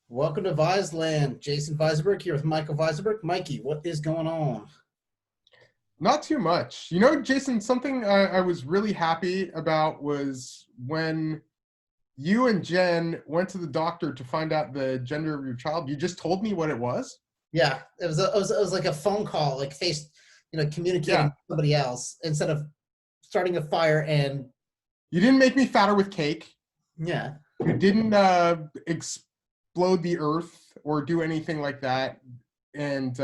Welcome to Viseland. Jason Visenberg here with Michael Visenberg. Mikey, what is going on? Not too much. Jason, something I was really happy about was when you and Jen went to the doctor to find out the gender of your child. You just told me what it was. Yeah, it was like a phone call, like communicating Yeah. with somebody else instead of starting a fire and You didn't make me fatter with cake. yeah. You didn't explode the earth or do anything like that. And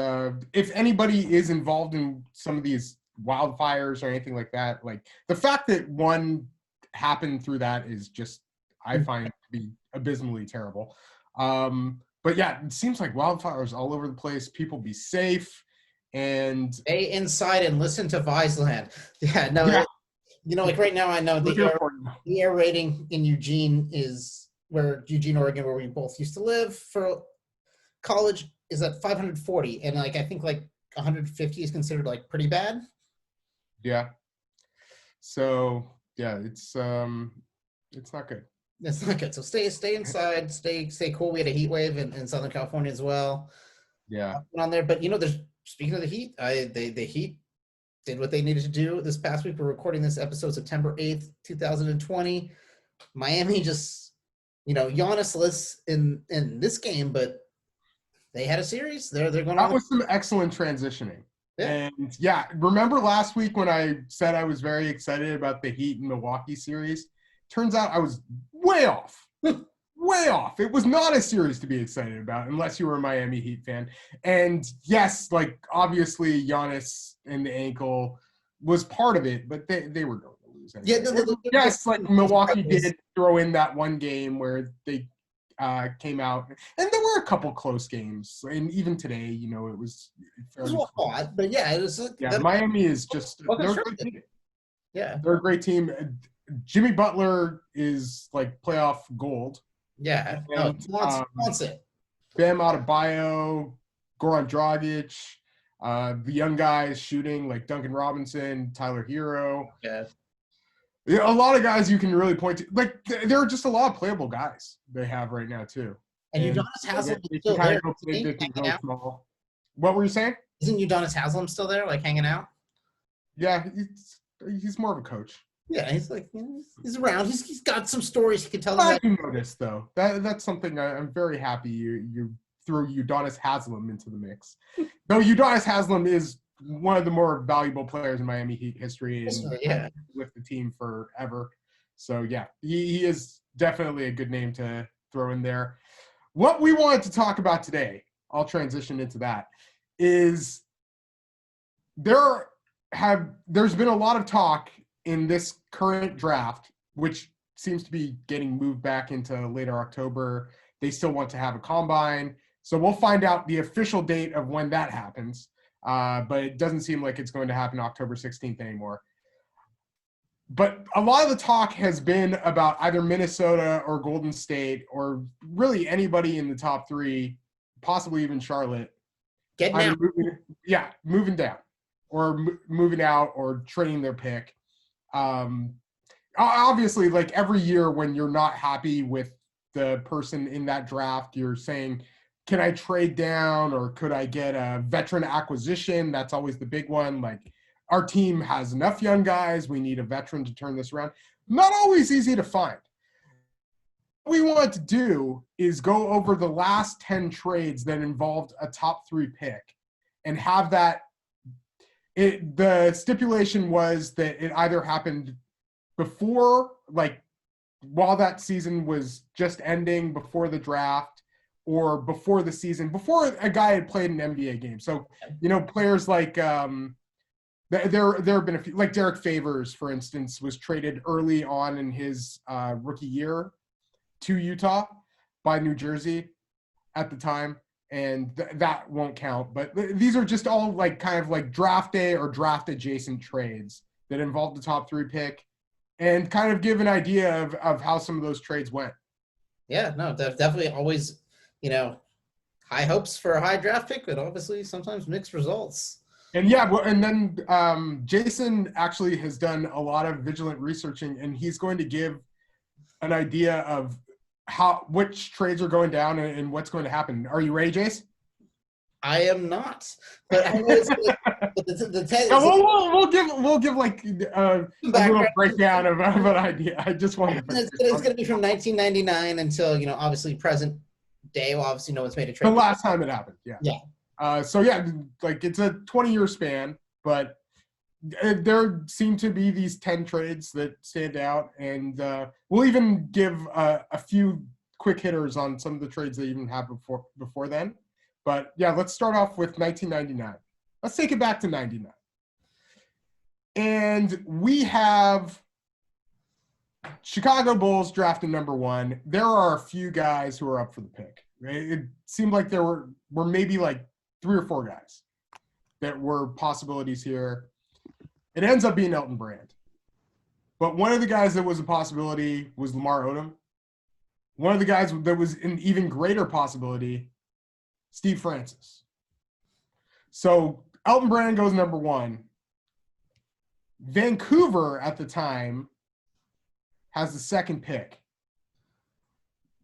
if anybody is involved in some of these wildfires or anything like that, like the fact that one happened through that is just, I find to be abysmally terrible. But yeah, it seems like wildfires all over the place. People be safe. And Stay inside and listen to Viseland. Yeah, no, yeah, like right now I know we're here for you. the air rating in Eugene, Oregon, where we both used to live for college, is at 540, and like I think like 150 is considered like pretty bad. Yeah. So yeah, it's not good. That's not good. So stay inside, stay cool. We had a heat wave in Southern California as well Yeah. on there. But there's speaking of the heat, the heat did what they needed to do this past week. We're recording this episode September 8th, 2020. Miami just Giannis in this game, but they had a series. They're going That on. was some excellent transitioning. Yeah. And yeah, remember last week when I said I was very excited about the Heat and Milwaukee series? Turns out I was way off. Way off. It was not a series to be excited about unless you were a Miami Heat fan. And yes, like obviously Giannis and the ankle was part of it, but they were going to lose. Anyway. Yeah, Yes, like Milwaukee did throw in that one game where they came out, and there were a couple close games, and even today, it was fairly well fought, but yeah, it was yeah. Miami is just they're a great team. Yeah, They're a great team. Jimmy Butler is like playoff gold. yeah. And, Wants it. Bam Adebayo, Goran Dragic, the young guys shooting like Duncan Robinson, Tyler Hero. Yeah. Yeah, a lot of guys you can really point to. Like there are just a lot of playable guys they have right now too. And Udonis Haslem is still kind there. of they can go small. What were you saying? Isn't Udonis Haslem still there, like hanging out? Yeah, he's more of a coach. Yeah, he's like he's around. He's got some stories he can tell. Glad you noticed though. That's something I'm very happy you threw Udonis Haslem into the mix. Though Udonis Haslem is one of the more valuable players in Miami Heat history and Yeah. with the team forever. So yeah, he is definitely a good name to throw in there. What we wanted to talk about today, I'll transition into that, is there's been a lot of talk in this current draft, which seems to be getting moved back into later October. They still want to have a combine. So we'll find out the official date of when that happens. But it doesn't seem like it's going to happen October 16th anymore. But a lot of the talk has been about either Minnesota or Golden State or really anybody in the top three, possibly even Charlotte. Moving down or moving out or trading their pick. Obviously, like every year when you're not happy with the person in that draft, you're saying, can I trade down or could I get a veteran acquisition? That's always the big one. Like our team has enough young guys. We need a veteran to turn this around. Not always easy to find. What we want to do is go over the last 10 trades that involved a top three pick and have that. The stipulation was that it either happened before, like while that season was just ending, before the draft, or before the season, before a guy had played an NBA game. So, players like there have been a few, like Derek Favors, for instance, was traded early on in his rookie year to Utah by New Jersey at the time. And that won't count. But these are just all like kind of like draft day or draft adjacent trades that involve the top three pick and kind of give an idea of how some of those trades went. Yeah, no, definitely always, high hopes for a high draft pick, but obviously sometimes mixed results. And yeah, well, and then Jason actually has done a lot of vigilant researching, and he's going to give an idea of which trades are going down and what's going to happen. Are you ready, Jace? I am not, but I know it's but Yeah, we'll give like a little breakdown of an idea. I just wanted to. It's going to be from 1999 until obviously present day. Well, obviously no one's made a trade. The last time it happened, yeah. Yeah. So yeah, like it's a 20-year span, but there seem to be these 10 trades that stand out, and we'll even give a few quick hitters on some of the trades they even have before then. But yeah, let's start off with 1999. Let's take it back to 99. And we have Chicago Bulls drafting number 1. There are a few guys who are up for the pick. It seemed like there were maybe like 3 or 4 guys that were possibilities here. It ends up being Elton Brand. But one of the guys that was a possibility was Lamar Odom. One of the guys that was an even greater possibility, Steve Francis. So Elton Brand goes number 1. Vancouver at the time has the second pick.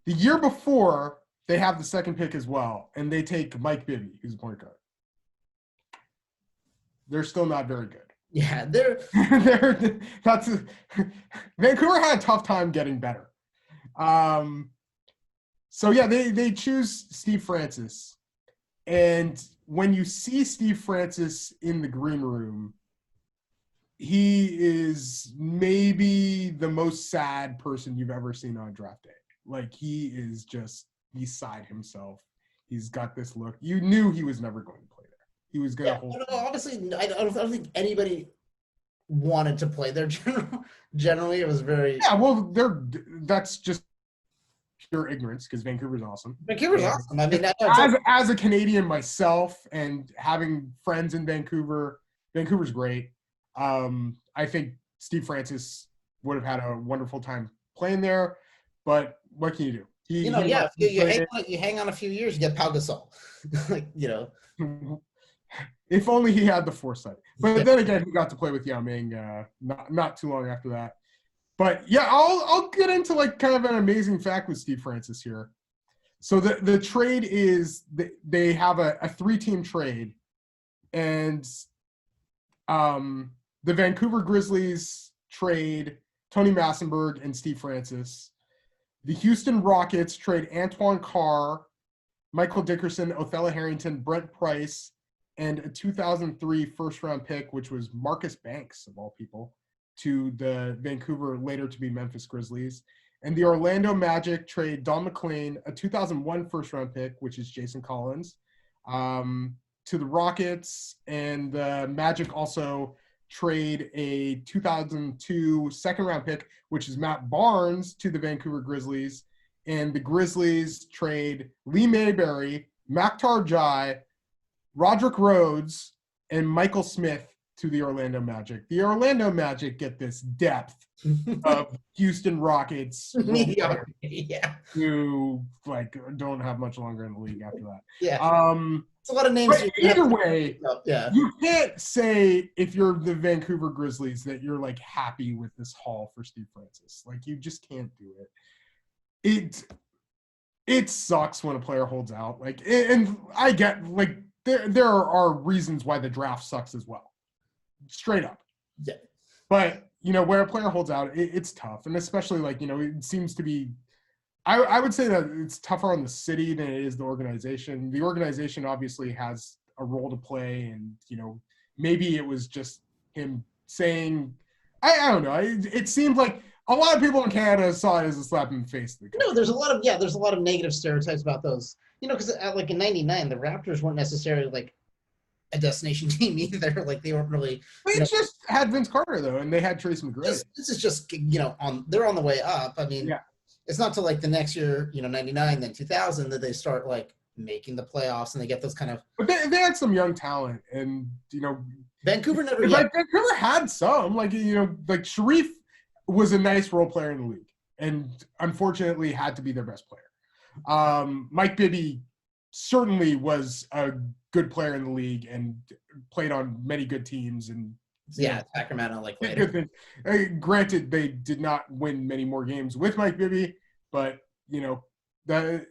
The year before, they have the second pick as well, and they take Mike Bibby, who's a point guard. They're still not very good. Yeah, Vancouver had a tough time getting better. So yeah, they choose Steve Francis, and when you see Steve Francis in the green room, he is maybe the most sad person you've ever seen on draft day. Like, he is just beside himself. He's got this look. You knew he was never going to play there. He was going to hold. Honestly, I don't think anybody wanted to play there. Generally, it was very. Yeah, well, that's just pure ignorance because Vancouver's awesome. Vancouver's awesome. I mean, as a Canadian myself and having friends in Vancouver, Vancouver's great. I think Steve Francis would have had a wonderful time playing there, but what can you do? You hang on a few years, you get Pau Gasol. If only he had the foresight. But then again, he got to play with Yao Ming not too long after that. But yeah, I'll get into like kind of an amazing fact with Steve Francis here. So the trade is they have a 3-team trade, and the Vancouver Grizzlies trade Tony Massenberg and Steve Francis. The Houston Rockets trade Antoine Carr, Michael Dickerson, Othello Harrington, Brent Price, and a 2003 first-round pick, which was Marcus Banks, of all people, to the Vancouver, later to be Memphis Grizzlies. And the Orlando Magic trade Don McLean, a 2001 first-round pick, which is Jason Collins, to the Rockets. And the Magic also trade a 2002 second-round pick, which is Matt Barnes, to the Vancouver Grizzlies. And the Grizzlies trade Lee Mayberry, Maktar Jai, Roderick Rhodes, and Michael Smith to the Orlando Magic. The Orlando Magic get this depth of Houston Rockets who like don't have much longer in the league after that. Yeah. It's a lot of names. But either way, you can't say if you're the Vancouver Grizzlies that you're like happy with this haul for Steve Francis. Like, you just can't do it. It sucks when a player holds out. Like, and I get like there are reasons why the draft sucks as well. Straight up. Yeah. But, where a player holds out, it's tough. And especially, like, it seems to be – I would say that it's tougher on the city than it is the organization. The organization obviously has a role to play, and, maybe it was just him saying – I don't know. It seemed like a lot of people in Canada saw it as a slap in the face. There's a lot of negative stereotypes about those. Because like in '99, the Raptors weren't necessarily like a destination team either. Like, they weren't really. They just had Vince Carter though, and they had Tracy McGrady. This is just they're on the way up. I mean, It's not till like the next year, '99, then 2000 that they start like making the playoffs and they get those kind of. But they had some young talent, and Vancouver never. Vancouver had some, like Sharif was a nice role player in the league, and unfortunately had to be their best player. Mike Bibby certainly was a good player in the league and played on many good teams. And Sacramento, like, later. Granted, they did not win many more games with Mike Bibby, but the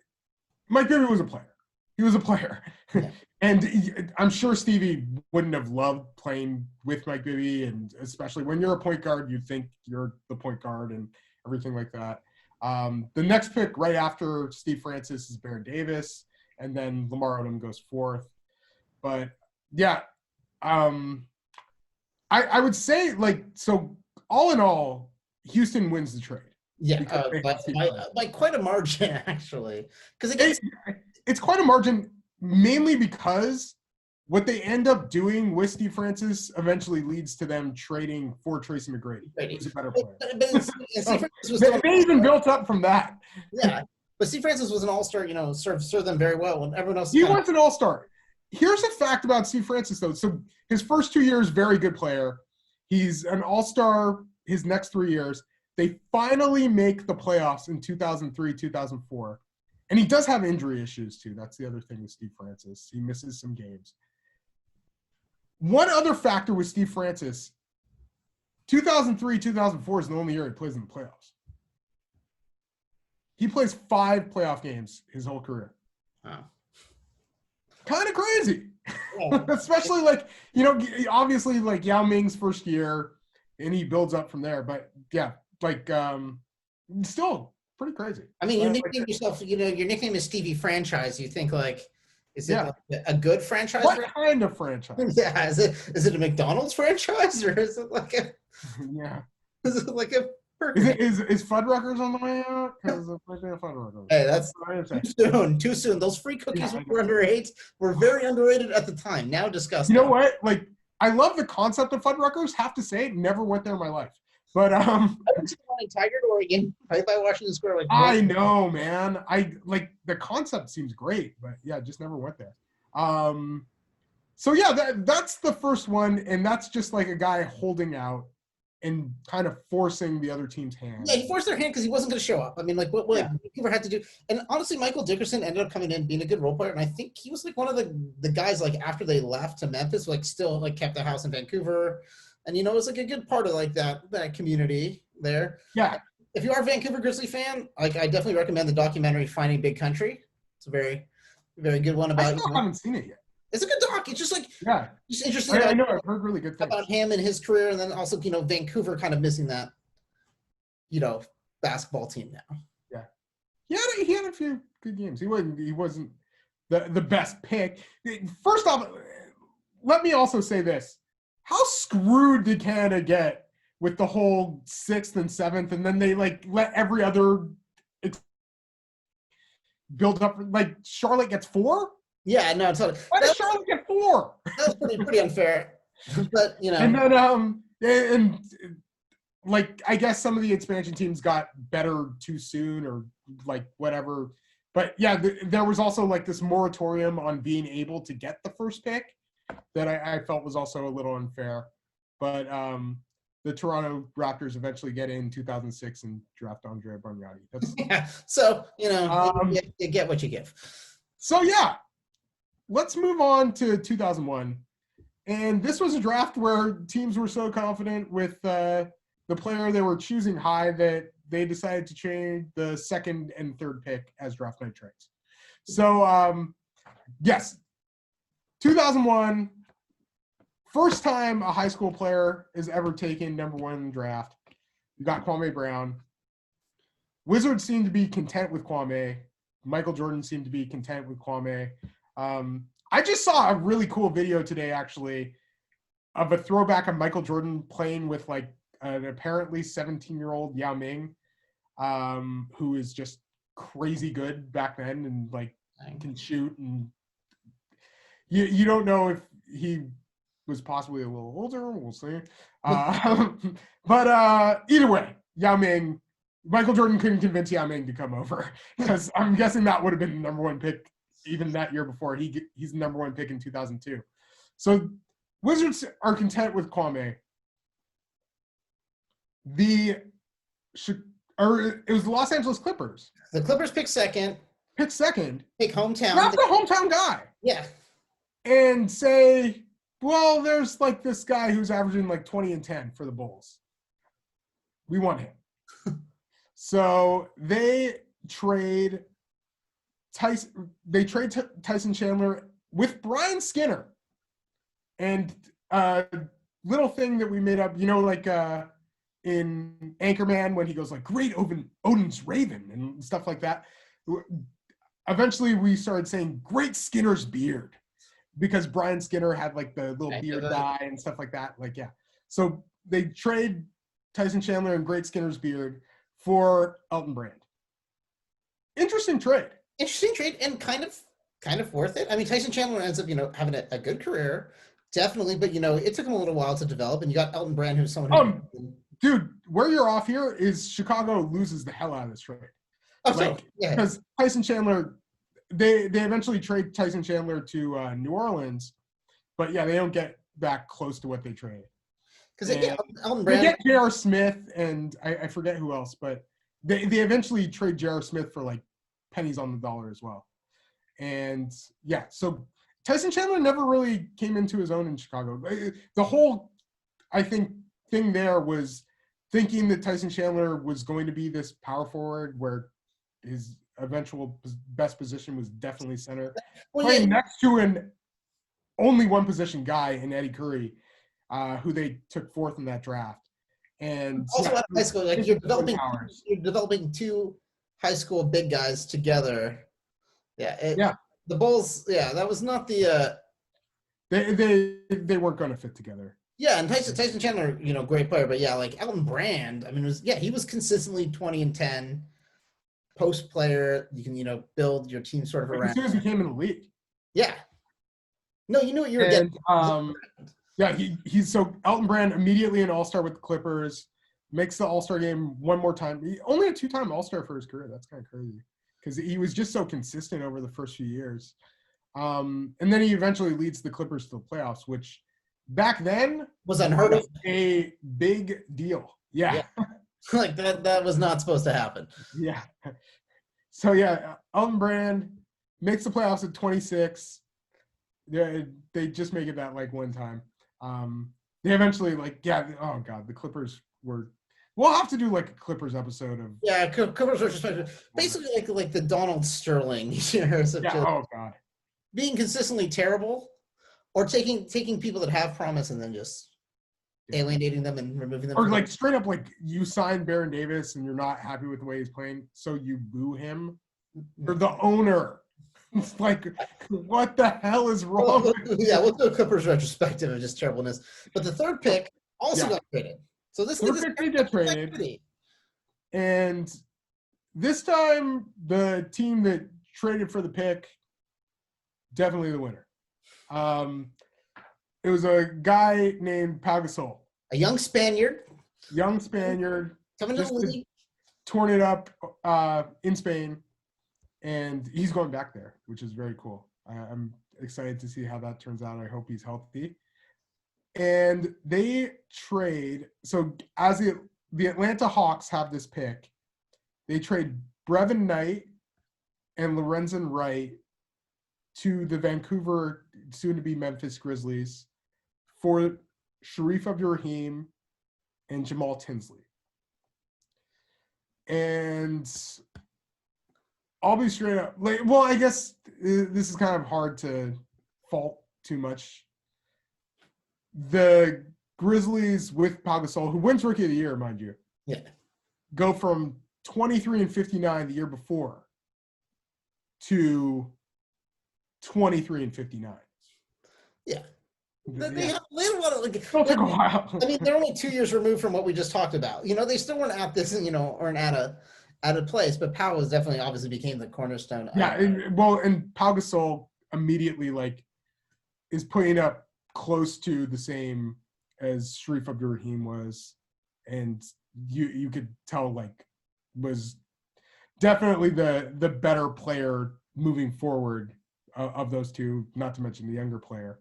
Mike Bibby was a player. He was a player. Yeah. And I'm sure Stevie wouldn't have loved playing with Mike Bibby, and especially when you're a point guard, you think you're the point guard and everything like that. The next pick right after Steve Francis is Baron Davis, and then Lamar Odom goes fourth. But yeah, I would say, like, so all in all, Houston wins the trade. Yeah, by quite a margin, actually. Because it's quite a margin, mainly because what they end up doing with Steve Francis eventually leads to them trading for Tracy McGrady, who's a better player. They even built up from that. Yeah, but Steve Francis was an all-star, served them very well when everyone else. He was an all-star. Here's a fact about Steve Francis, though. So his first 2 years, very good player. He's an all-star his next 3 years. They finally make the playoffs in 2003, 2004. And he does have injury issues, too. That's the other thing with Steve Francis. He misses some games. One other factor with Steve Francis, 2003, 2004 is the only year he plays in the playoffs. He plays 5 playoff games his whole career. Wow. Kind of crazy. Yeah. Especially, obviously, Yao Ming's first year, and he builds up from there. But, yeah, still pretty crazy. I mean, you nickname yourself, your nickname is Stevie Franchise. You think, is it a good franchise? What kind of franchise? Yeah, is it a McDonald's franchise, or is it like a? Yeah. Is it like a? Is Fuddruckers on the way out? Because Fuddruckers. Hey, that's too soon. Those free cookies were underrated. Were very underrated at the time. Now disgusting. You know what? I love the concept of Fuddruckers. Have to say, never went there in my life. But I went to one in Tigard, Oregon, right by Washington Square. I know, man. The concept seems great, but yeah, just never went there. So yeah, that's the first one, and that's just like a guy holding out and kind of forcing the other team's hand. Yeah, he forced their hand because he wasn't going to show up. I mean, what Vancouver had to do. And honestly, Michael Dickerson ended up coming in, being a good role player, and I think he was one of the guys after they left to Memphis, still kept the house in Vancouver. And, it was a good part of that community there. Yeah. If you are a Vancouver Grizzly fan, I definitely recommend the documentary Finding Big Country. It's a very, very good one about. I still haven't seen it yet. It's a good doc. It's just just interesting. I know. I've heard really good things about him and his career, and then also Vancouver kind of missing that basketball team now. Yeah, he had a few good games. He wasn't the best pick. First off, let me also say this. How screwed did Canada get with the whole 6th and 7th, and then they let every other build up? Charlotte gets 4? Yeah, no, totally. Why does Charlotte get 4? That's pretty unfair. But And then I guess some of the expansion teams got better too soon, or whatever. But yeah, there was also this moratorium on being able to get the first pick that I felt was also a little unfair. But the Toronto Raptors eventually get in 2006 and draft Andre Bargnani. So, you get what you give. So, yeah, let's move on to 2001. And this was a draft where teams were so confident with the player they were choosing high that they decided to trade the 2nd and 3rd pick as draft night trades. So, yes, 2001, first time a high school player is ever taken number 1 in the draft. You got Kwame Brown. Wizards seemed to be content with Kwame. Michael Jordan seemed to be content with Kwame. I just saw a really cool video today, actually, of a throwback of Michael Jordan playing with an apparently 17-year-old Yao Ming, who is just crazy good back then and can shoot, and you don't know if he was possibly a little older. We'll see. But either way, Yao Ming, Michael Jordan couldn't convince Yao Ming to come over, because I'm guessing that would have been the number 1 pick even that year before. He's the number 1 pick in 2002. So Wizards are content with Kwame. It was the Los Angeles Clippers. The Clippers pick second. Pick hometown. Draft the hometown guy. Yeah. And say, well, there's this guy who's averaging 20 and 10 for the Bulls. We want him. So they trade Tyson Chandler with Brian Skinner. And little thing that we made up, like in Anchorman when he goes like, "Great Odin's Raven" and stuff like that. Eventually we started saying "Great Skinner's beard" because Brian Skinner had like the little beard dye and stuff like that. Like, yeah. So they trade Tyson Chandler and Great Skinner's beard for Elton Brand. Interesting trade. And kind of worth it. I mean, Tyson Chandler ends up, having a good career, definitely, but it took him a little while to develop. And you got Elton Brand, who's someone who dude, where you're off here is Chicago loses the hell out of this trade. Because Tyson Chandler, they eventually trade Tyson Chandler to New Orleans, but yeah, they don't get back close to what they traded. Because they get Elton Brand. They get J.R. Smith, and I forget who else, but they eventually trade J.R. Smith for like pennies on the dollar as well. And yeah, so Tyson Chandler never really came into his own in Chicago. The whole, I think, thing there was thinking that Tyson Chandler was going to be this power forward where his eventual best position was definitely center. Playing next to an only one position guy in Eddie Curry, who they took fourth in that draft. And also at high school, like you're developing two high school big guys together. Yeah. The Bulls, that was not the they weren't going to fit together. Yeah, and Tyson Chandler, great player, but like Elton Brand, I mean, he was consistently 20 and 10 post player. You can, build your team sort of around. As soon as he came in the league. Yeah. No, you knew what you were getting. Yeah, he's so Elton Brand immediately an all-star with the Clippers, makes the all-star game one more time. He only a 2-time all-star for his career. That's kind of crazy because he was just so consistent over the first few years. And then he eventually leads the Clippers to the playoffs, which back then was unheard of. A big deal. Yeah. Like that was not supposed to happen. Yeah. So yeah, Elton Brand makes the playoffs at 26. They just make it that like one time. They eventually oh god, the Clippers were. We'll have to do like a Clippers episode of. Yeah, Clippers retrospective. Basically like the Donald Sterling years of oh god, being consistently terrible, or taking people that have promise and then just alienating them and removing them. Or like straight up like you sign Baron Davis and you're not happy with the way he's playing, so you boo him. Or the owner. It's like, what the hell is wrong? We'll do a Clippers retrospective of just terribleness. But the third pick also got traded. So this pick got traded. And this time, the team that traded for the pick, definitely the winner. It was a guy named Pau Gasol. A young Spaniard. Coming to the league. Torn it up in Spain. And he's going back there, which is very cool. I'm excited to see how that turns out. I hope he's healthy. And they trade. So as the Atlanta Hawks have this pick, they trade Brevin Knight and Lorenzen Wright to the Vancouver, soon-to-be Memphis Grizzlies for Sharif Abdul-Rahim and Jamal Tinsley. And I'll be straight up. I guess this is kind of hard to fault too much. The Grizzlies with Pau Gasol, who wins Rookie of the Year, mind you, go from 23 and 59 the year before to 23 and 59. Yeah. They had a lot of it'll take a while. I mean, they're only 2 years removed from what we just talked about. They still weren't at this, or at a place, but Pau was definitely obviously became the cornerstone. And Pau Gasol immediately is putting up close to the same as Sharif Abdul-Rahim was, and you could tell was definitely the better player moving forward of those two, not to mention the younger player.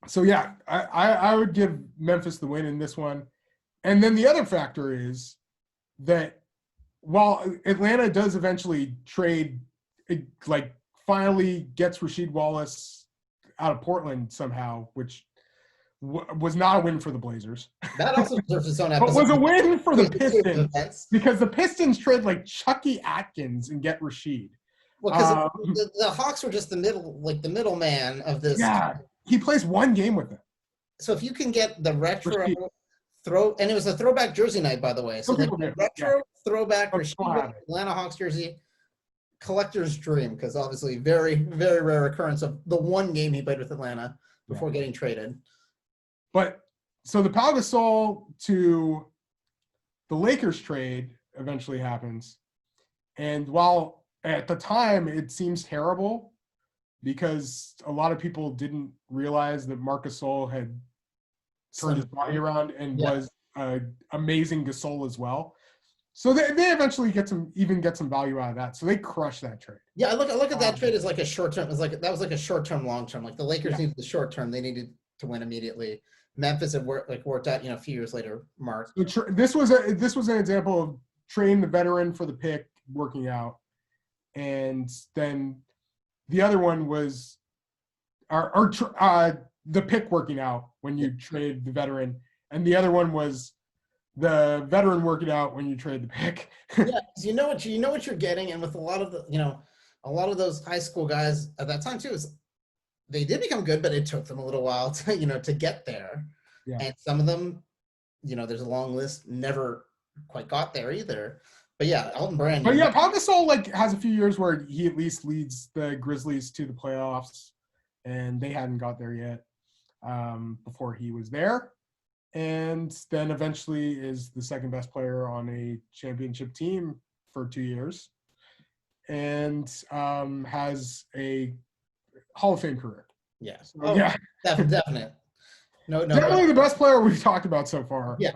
So yeah, I would give Memphis the win in this one. And then the other factor is that while Atlanta does eventually trade, finally gets Rasheed Wallace out of Portland somehow, which was not a win for the Blazers. That also deserves its own But episode. was a win for the Pistons Events. because the Pistons trade like Chucky Atkins and get Rashid. Well, because the Hawks were just the middleman of this. Yeah, he plays one game with them. So if you can get the retro Rashid. and it was a throwback jersey night, by the way. So Some like people do, retro throwback Some Rashid people have it. Atlanta Hawks jersey, collector's dream, because obviously very, very rare occurrence of the one game he played with Atlanta before getting traded. But so the Pau Gasol to the Lakers trade eventually happens. And while at the time it seems terrible because a lot of people didn't realize that Marc Gasol had turned his body around and was amazing Gasol as well. So they eventually get some value out of that. So they crush that trade. Yeah, I look at that trade as like a short term. That was like a short term, long term. Like the Lakers needed the short term; they needed to win immediately. Memphis had worked out, a few years later. Mark. So this was an example of trading the veteran for the pick working out, and then the other one was the pick working out when you trade the veteran, and the other one was the veteran working out when you trade the pick. Yeah, you know what you're getting, and with a lot of those high school guys at that time too, is they did become good, but it took them a little while to get there. Yeah. And some of them, there's a long list, never quite got there either. But yeah, Elton Brand. But yeah, Pau Gasol has a few years where he at least leads the Grizzlies to the playoffs, and they hadn't got there yet before he was there. And then eventually is the second best player on a championship team for 2 years, and has a Hall of Fame career. Yeah. So, yeah. Definite. No. Definitely the best player we've talked about so far. Yeah.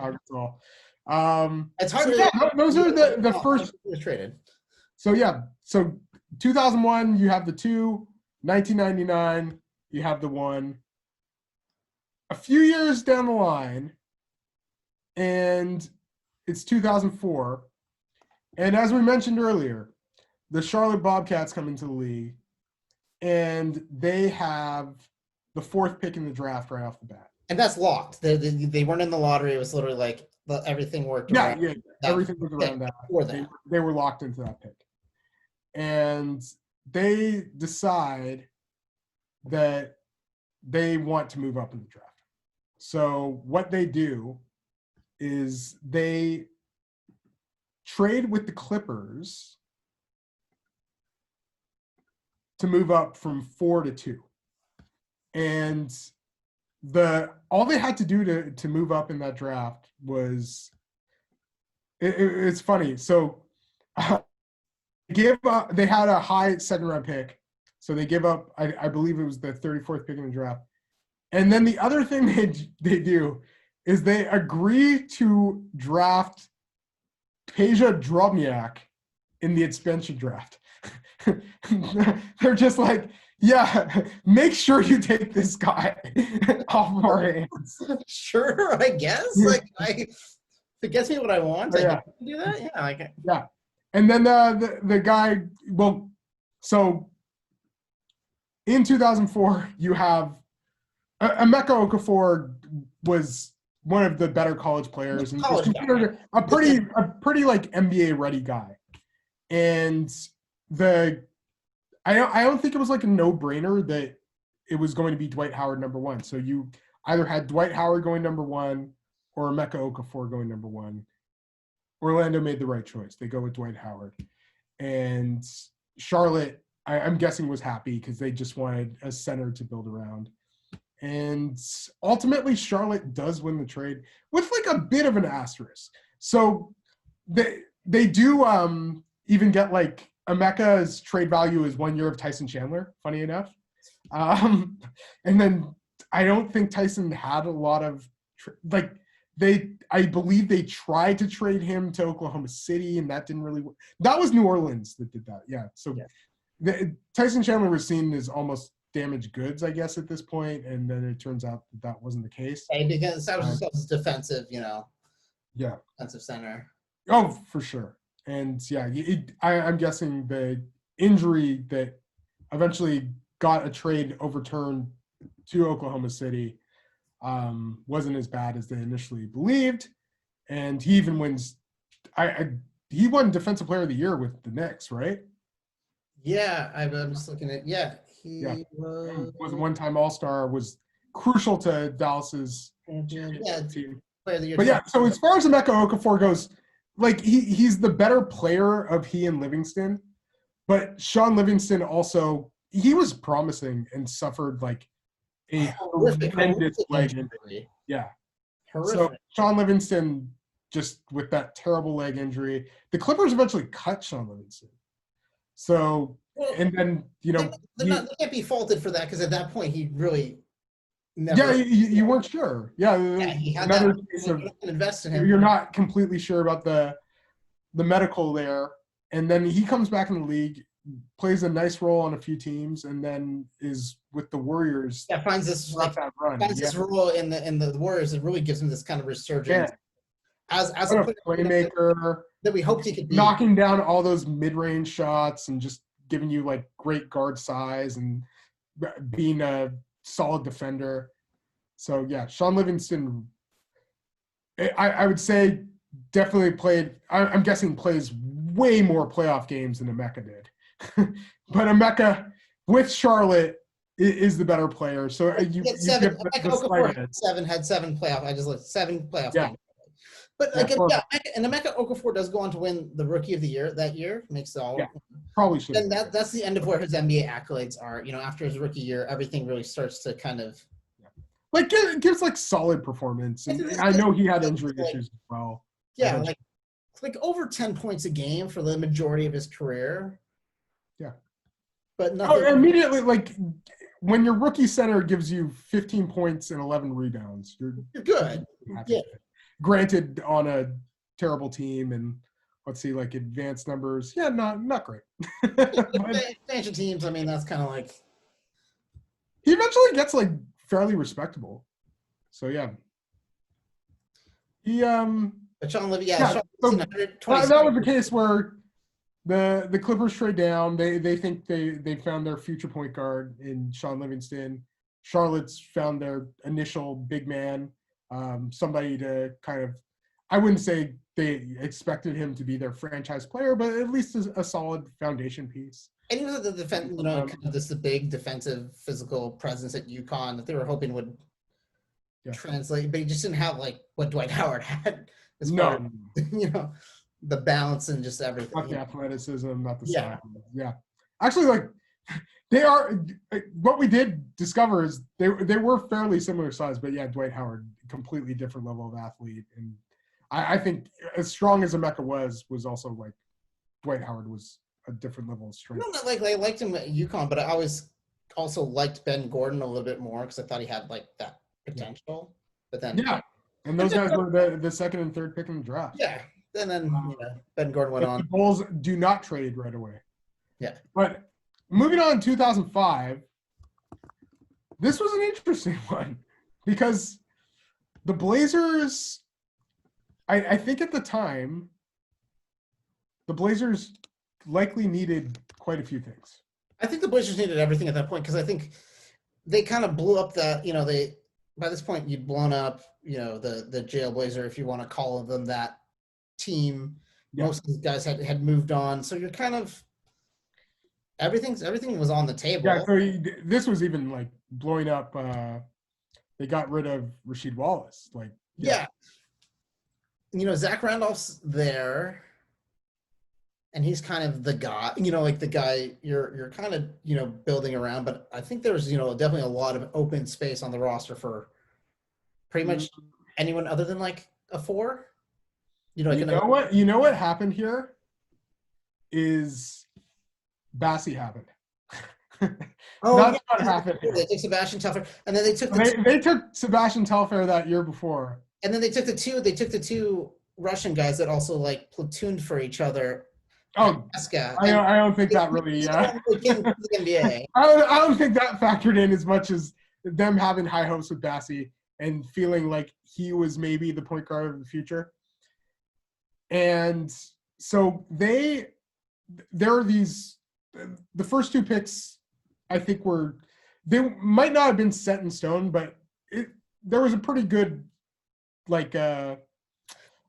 It's hard those are the first traded. So yeah. So 2001, you have the 2. 1999, you have the 1. A few years down the line, and it's 2004. And as we mentioned earlier, the Charlotte Bobcats come into the league, and they have the 4th pick in the draft right off the bat. And that's locked. They weren't in the lottery. It was literally like everything worked. Yeah. Everything was around that. For that. They were locked into that pick. And they decide that they want to move up in the draft. So what they do is they trade with the Clippers to move up from 4 to 2. And all they had to do to move up in that draft was it's funny. So they had a high 2nd round pick. So they give up, I believe it was the 34th pick in the draft. And then the other thing they do is they agree to draft Peja Drobniak in the expansion draft. They're just like, yeah, make sure you take this guy off our hands. Sure, I guess. If it gets me what I want, I can do that. Yeah, yeah. And then the guy, so in 2004, you have Emeka Okafor was one of the better college players and was considered a pretty like NBA ready guy. And I don't think it was like a no-brainer that it was going to be Dwight Howard number 1. So you either had Dwight Howard going number 1 or Emeka Okafor going number 1. Orlando made the right choice. They go with Dwight Howard. And Charlotte, I'm guessing, was happy because they just wanted a center to build around. And ultimately, Charlotte does win the trade with like a bit of an asterisk. So they do even get like Emeka's trade value is 1 year of Tyson Chandler, funny enough. And then I don't think Tyson had a lot of I believe they tried to trade him to Oklahoma City, and that didn't really work. That was New Orleans that did that. Yeah. So Tyson Chandler was seen as almost damaged goods, I guess, at this point, and then it turns out that wasn't the case. Because that was just defensive, defensive center. Oh, for sure. And yeah, I'm guessing the injury that eventually got a trade overturned to Oklahoma City wasn't as bad as they initially believed, and he even wins. He won Defensive Player of the Year with the Knicks, right? Yeah, I'm just looking at. Yeah, Yeah, he was was a one-time All-Star, was crucial to Dallas's champion. Yeah, team. player of the year. But yeah, so as far as Emeka Okafor goes, like he's the better player of he and Livingston, but Sean Livingston also he was promising and suffered like a horrendous leg injury. Yeah. Horrific. So Sean Livingston just with that terrible leg injury, the Clippers eventually cut Sean Livingston. So and then they can't be faulted for that because at that point he really never. Yeah, you weren't sure. Yeah, he had another that case of invest in him. You're not completely sure about the medical there, and then he comes back in the league, plays a nice role on a few teams, and then is with the Warriors. Yeah, finds this role in the Warriors. It really gives him this kind of resurgence as a playmaker that we hoped he could be. Knocking down all those mid-range shots and just giving you like great guard size and being a solid defender. So yeah, Sean Livingston, I would say definitely played. I'm guessing plays way more playoff games than Emeka did. But Emeka with Charlotte is the better player. So you had seven playoff. I just looked 7 playoff games. But and Emeka Okafor does go on to win the Rookie of the Year that year. Makes it all. Yeah, probably should. And that's the end of where his NBA accolades are. After his rookie year, everything really starts to kind of. Like gives like solid performance, and I know he had injury issues as well. Yeah, like over 10 points a game for the majority of his career. Yeah, but nothing. Immediately, like when your rookie center gives you 15 points and 11 rebounds, you're good. Yeah. Granted, on a terrible team, and let's see, like advanced numbers, yeah, not great. Expansion teams, I mean, that's kind of like he eventually gets like fairly respectable. So yeah, he But Sean Levy, that was the case where the Clippers trade down. They think they found their future point guard in Sean Livingston. Charlotte's found their initial big man. Somebody to kind of, I wouldn't say they expected him to be their franchise player, but at least a solid foundation piece. And he was the defense, kind of the big defensive physical presence at UConn that they were hoping would translate, but he just didn't have like what Dwight Howard had. As far as, the balance and just everything. Not the athleticism, not the size. Yeah. Actually, like they are. What we did discover is they were fairly similar size, but yeah, Dwight Howard, completely different level of athlete, and I think as strong as Emeka was also like Dwight Howard was a different level of strength. No, like I liked him at UConn, but I always also liked Ben Gordon a little bit more because I thought he had like that potential. But then and those guys were the second and third pick in the draft. Yeah, and then Ben Gordon went on. The Bulls do not trade right away. Yeah, but moving on in 2005, this was an interesting one because the Blazers, I think at the time, the Blazers likely needed quite a few things. I think the Blazers needed everything at that point because I think they kind of blew up that, by this point you'd blown up, the Jailblazer, if you want to call them that team. Yeah. Most of these guys had moved on. So you're kind of, everything was on the table. Yeah, so this was even like blowing up. They got rid of Rasheed Wallace. Like, Zach Randolph's there, and he's kind of the guy. Like the guy you're kind of building around. But I think there's definitely a lot of open space on the roster for pretty much anyone other than like a 4. You know what happened here is Bassie happened. That's what happened. They took Sebastian Telfair, and then they took Sebastian Telfair that year before. And then they took the two Russian guys that also like platooned for each other. Oh, I don't think that really. The NBA. I don't think that factored in as much as them having high hopes with Bassie and feeling like he was maybe the point guard of the future. And so there are these. The first 2 picks, I think, they might not have been set in stone, but there was a pretty good like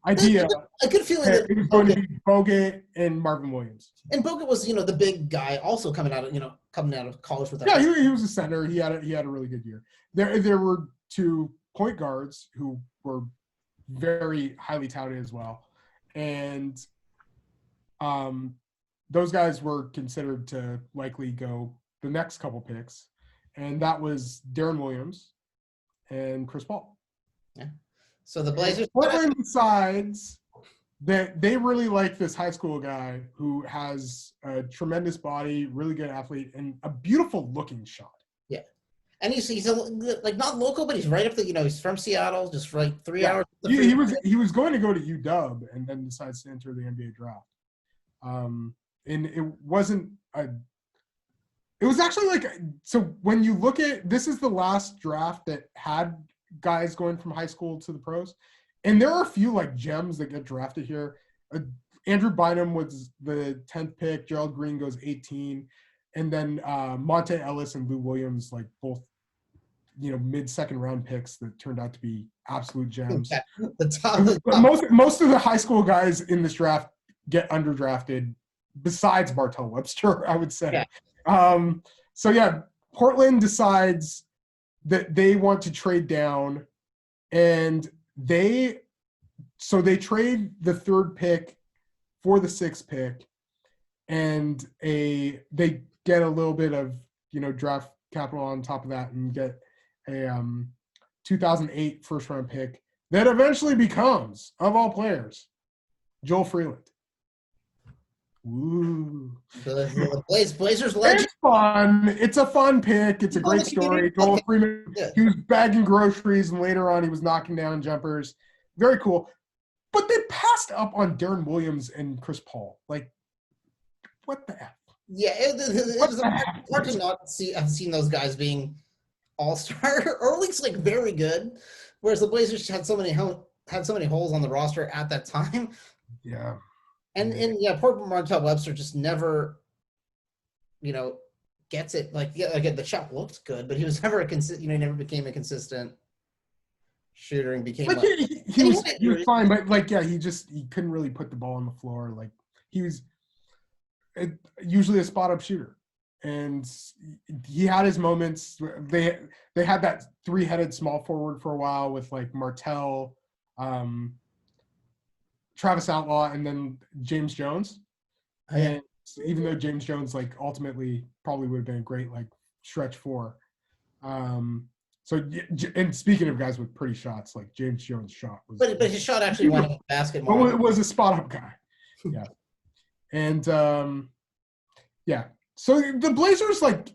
idea A good feeling that that it was going to be Bogut and Marvin Williams. and Bogut was, the big guy also coming out of college with that. Yeah, he was a center. He had a really good year. There were two point guards who were very highly touted as well, and those guys were considered to likely go the next couple picks, and that was Darren Williams and Chris Paul. Yeah. So the Blazers Portland decides that they really like this high school guy who has a tremendous body, really good athlete, and a beautiful looking shot. Yeah. And he's like not local, but he's right up the, he's from Seattle, just right 3 hours. He was going to go to UW and then decides to enter the NBA draft. And it wasn't it was actually like, so when you look at, this is the last draft that had guys going from high school to the pros. And there are a few like gems that get drafted here. Andrew Bynum was the 10th pick. Gerald Green goes 18. And then Monte Ellis and Lou Williams, like both, mid-second round picks that turned out to be absolute gems. The top. Most of the high school guys in this draft get underdrafted, besides Martell Webster, I would say. Yeah. Portland decides that they want to trade down, and they trade the 3rd pick for the 6th pick, and they get a little bit of draft capital on top of that, and get a 2008 first round pick that eventually becomes, of all players, Joel Freeland. Ooh. The Blazers legend. It's fun. It's a fun pick. It's a great story. Joel Freeman, he was bagging groceries, and later on he was knocking down jumpers. Very cool. But they passed up on Darren Williams and Chris Paul. Like, what the F? Yeah, it was hard to not have seen those guys being all-star, or at least like very good. Whereas the Blazers had so many holes on the roster at that time. Yeah. And poor Martell Webster just never, gets it. Like, yeah, again, the shot looked good, but he was never he never became a consistent shooter, and became he was fine, but he couldn't really put the ball on the floor. Like, he was usually a spot up shooter, and he had his moments. They had that 3-headed small forward for a while with like Martell, Travis Outlaw, and then James Jones. And even though James Jones like ultimately probably would have been a great like stretch 4. And speaking of guys with pretty shots, like James Jones' shot was, but his shot actually went up the basket more. Well, it was a spot up guy. Yeah. And so the Blazers, like,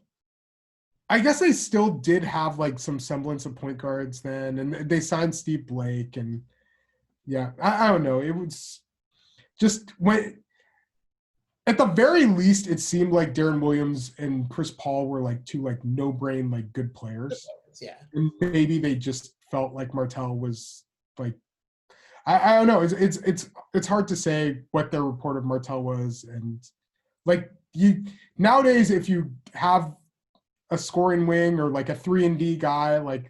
I guess they still did have like some semblance of point guards then, and they signed Steve Blake, and I don't know. It was just at the very least, it seemed like Darren Williams and Chris Paul were like 2 like no-brain like good players. Yeah. And maybe they just felt like Martell was like, I don't know. It's hard to say what their report of Martell was, and like nowadays, if you have a scoring wing or like a 3-and-D guy, like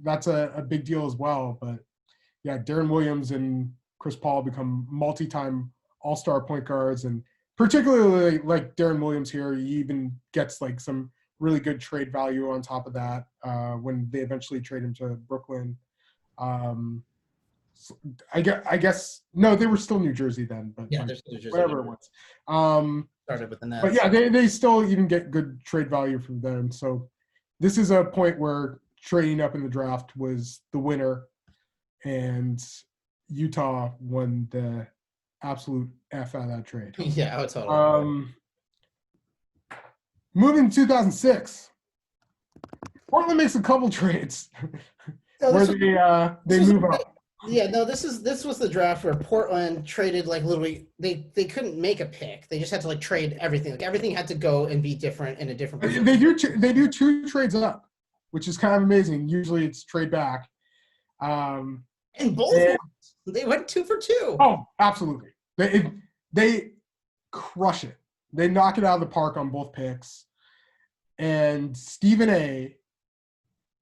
that's a big deal as well. But yeah, Darren Williams and Chris Paul become multi-time all-star point guards, and particularly like Darren Williams here, he even gets like some really good trade value on top of that when they eventually trade him to Brooklyn. I guess no, they were still New Jersey then, but yeah, like, New Jersey, whatever it was. Started with the Nets. But yeah, they still even get good trade value from them. So this is a point where trading up in the draft was the winner, and Utah won the absolute F out of that trade. Yeah, totally. Moving to 2006, Portland makes a couple trades where they move up. Yeah, no, this was the draft where Portland traded like literally they couldn't make a pick. They just had to like trade everything. Like everything had to go and be different in a different position. They do 2 trades up, which is kind of amazing. Usually it's trade back. And both ones, they went 2 for 2. Oh, absolutely. They crush it. They knock it out of the park on both picks. And Stephen A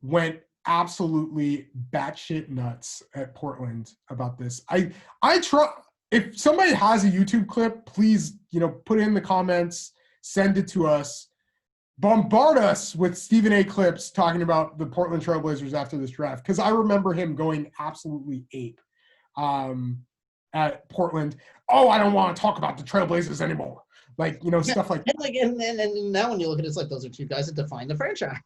went absolutely batshit nuts at Portland about this. I try, if somebody has a YouTube clip, please, put it in the comments, send it to us, bombard us with Stephen A. clips talking about the Portland Trailblazers after this draft, because I remember him going absolutely ape at Portland. Oh, I don't want to talk about the Trailblazers anymore. Stuff like that. And now when you look at it, it's like those are two guys that define the franchise.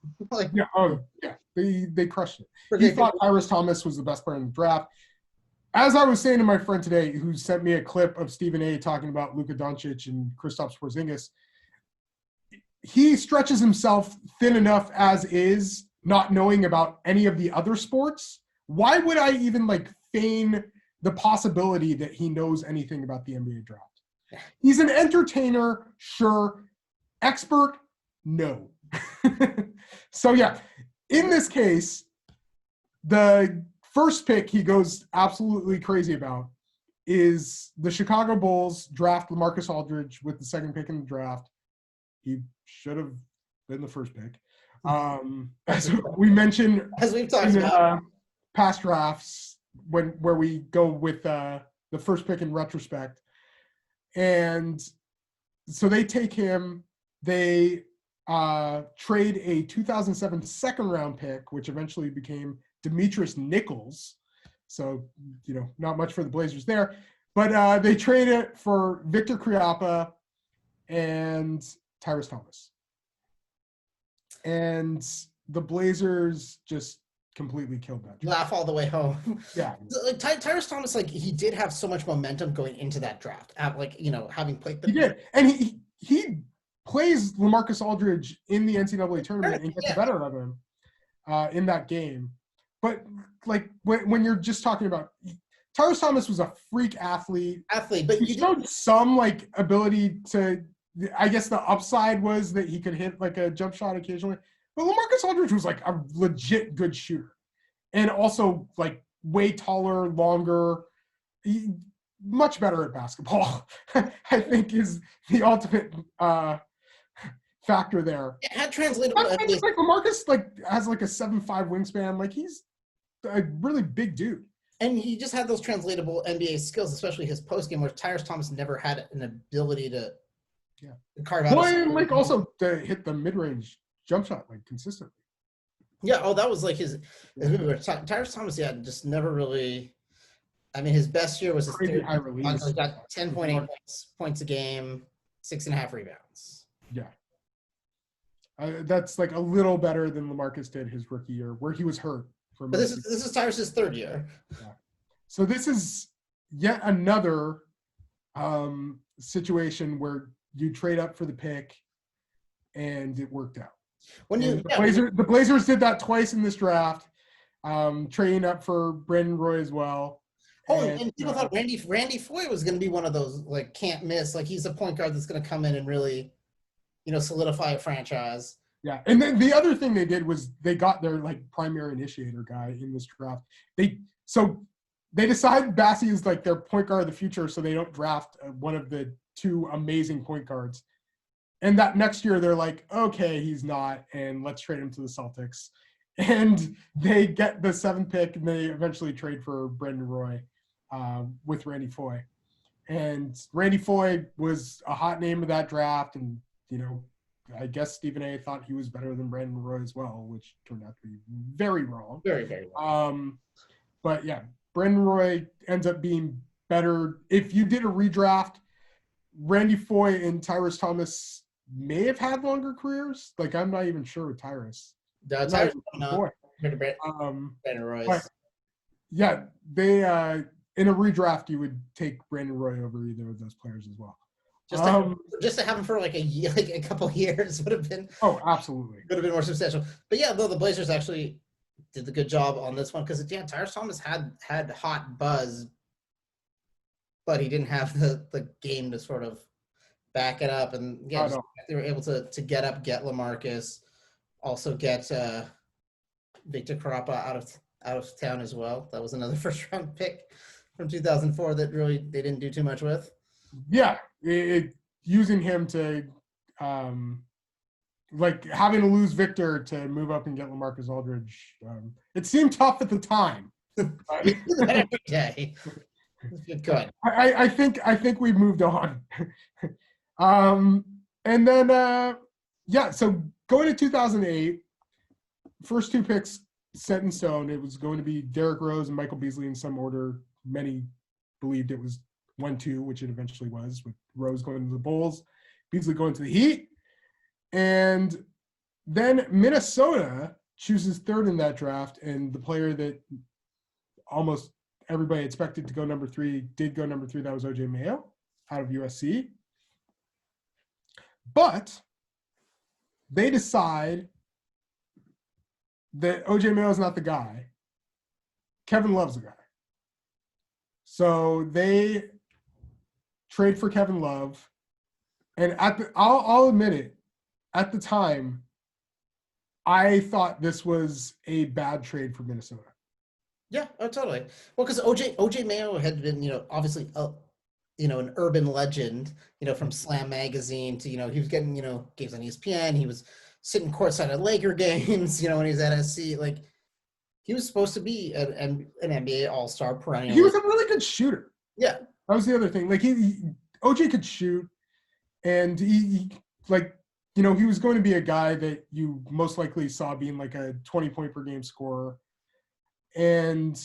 They crushed it. He thought Tyrese Thomas was the best player in the draft. As I was saying to my friend today, who sent me a clip of Stephen A. talking about Luka Doncic and Kristaps Porzingis, he stretches himself thin enough as is, not knowing about any of the other sports. Why would I even feign the possibility that he knows anything about the NBA draft? He's an entertainer, sure. Expert, no. So yeah, in this case, the first pick he goes absolutely crazy about is the Chicago Bulls draft LaMarcus Aldridge with the second pick in the draft. He should have been the first pick. As we mentioned, as we've talked about past drafts, where we go with the first pick in retrospect. And so they take him, they trade a 2007 second round pick, which eventually became Demetrius Nichols. So, not much for the Blazers there. But they trade it for Victor Kriapa and Tyrese Thomas. And the Blazers just completely killed that. Laugh all the way home. Yeah. Tyrese Thomas, he did have so much momentum going into that draft. Having played He did. And he plays LaMarcus Aldridge in the NCAA tournament and gets the better of him in that game. But when you're just talking about Tyrese Thomas was a freak athlete, but he showed some ability to. I guess the upside was that he could hit a jump shot occasionally. But LaMarcus Aldridge was a legit good shooter, and also way taller, longer, much better at basketball. I think is the ultimate factor there. It had translatable. LaMarcus has a 7'5" wingspan. He's a really big dude. And he just had those translatable NBA skills, especially his post game, where Tyrese Thomas never had an ability to carve out. Well, and also to hit the mid-range jump shot consistently. Yeah. Oh, that was his. Tyrese Thomas, just never really. I mean, his best year was his crazy high release. He got 10.8 points a game, 6.5 rebounds. Yeah. That's a little better than LaMarcus did his rookie year, where he was hurt. But this is Tyrese's third year. Yeah. So this is yet another situation where you trade up for the pick, and it worked out. The Blazers did that twice in this draft, trading up for Brandon Roy as well. Oh, and people thought Randy Foye was going to be one of those can't miss. He's a point guard that's going to come in and really, solidify a franchise. Yeah, and then the other thing they did was they got their primary initiator guy in this draft. They decide Bassie is their point guard of the future, so they don't draft one of the two amazing point guards. And that next year they're okay, he's not, and let's trade him to the Celtics. And they get the 7th pick, and they eventually trade for Brandon Roy with Randy Foye. And Randy Foye was a hot name of that draft, and I guess Stephen A. thought he was better than Brandon Roy as well, which turned out to be very wrong. Very, very wrong. But yeah, Brandon Roy ends up being better. If you did a redraft, Randy Foye and Tyrese Thomas may have had longer careers. I'm not even sure with Tyrese. Brandon Roy. Yeah, they in a redraft you would take Brandon Roy over either of those players as well. Just to have him for a year, a couple of years would have been. Oh, absolutely. Would have been more substantial. But yeah, though the Blazers actually did the good job on this one because Tyrese Thomas had hot buzz, but he didn't have the game to sort of back it up. And they were able to get LaMarcus, also get Victor Kriapa out of town as well. That was another first round pick from 2004 that really they didn't do too much with. Yeah, using him to like having to lose Victor to move up and get LaMarcus Aldridge. It seemed tough at the time. You do that every day. Good. I think we've moved on. And then so going to 2008, first two picks set in stone. It was going to be Derrick Rose and Michael Beasley in some order. Many believed it was 1-2, which it eventually was, with Rose going to the Bulls, Beasley going to the Heat. And then Minnesota chooses third in that draft, and the player that almost everybody expected to go number 3 did go number 3. That was OJ Mayo out of USC. But they decide that OJ Mayo is not the guy. Kevin Love's the guy. So they trade for Kevin Love. And I'll admit it, at the time, I thought this was a bad trade for Minnesota. Yeah, oh, totally. Well, because OJ Mayo had been, obviously, an urban legend, from Slam Magazine to, he was getting, games on ESPN. He was sitting courtside at Laker games, when he was at SC. Like, he was supposed to be an NBA All-Star perennial. He was a really good shooter. Yeah. That was the other thing. Like, OJ could shoot, and he was going to be a guy that you most likely saw being like a 20-point per game scorer. And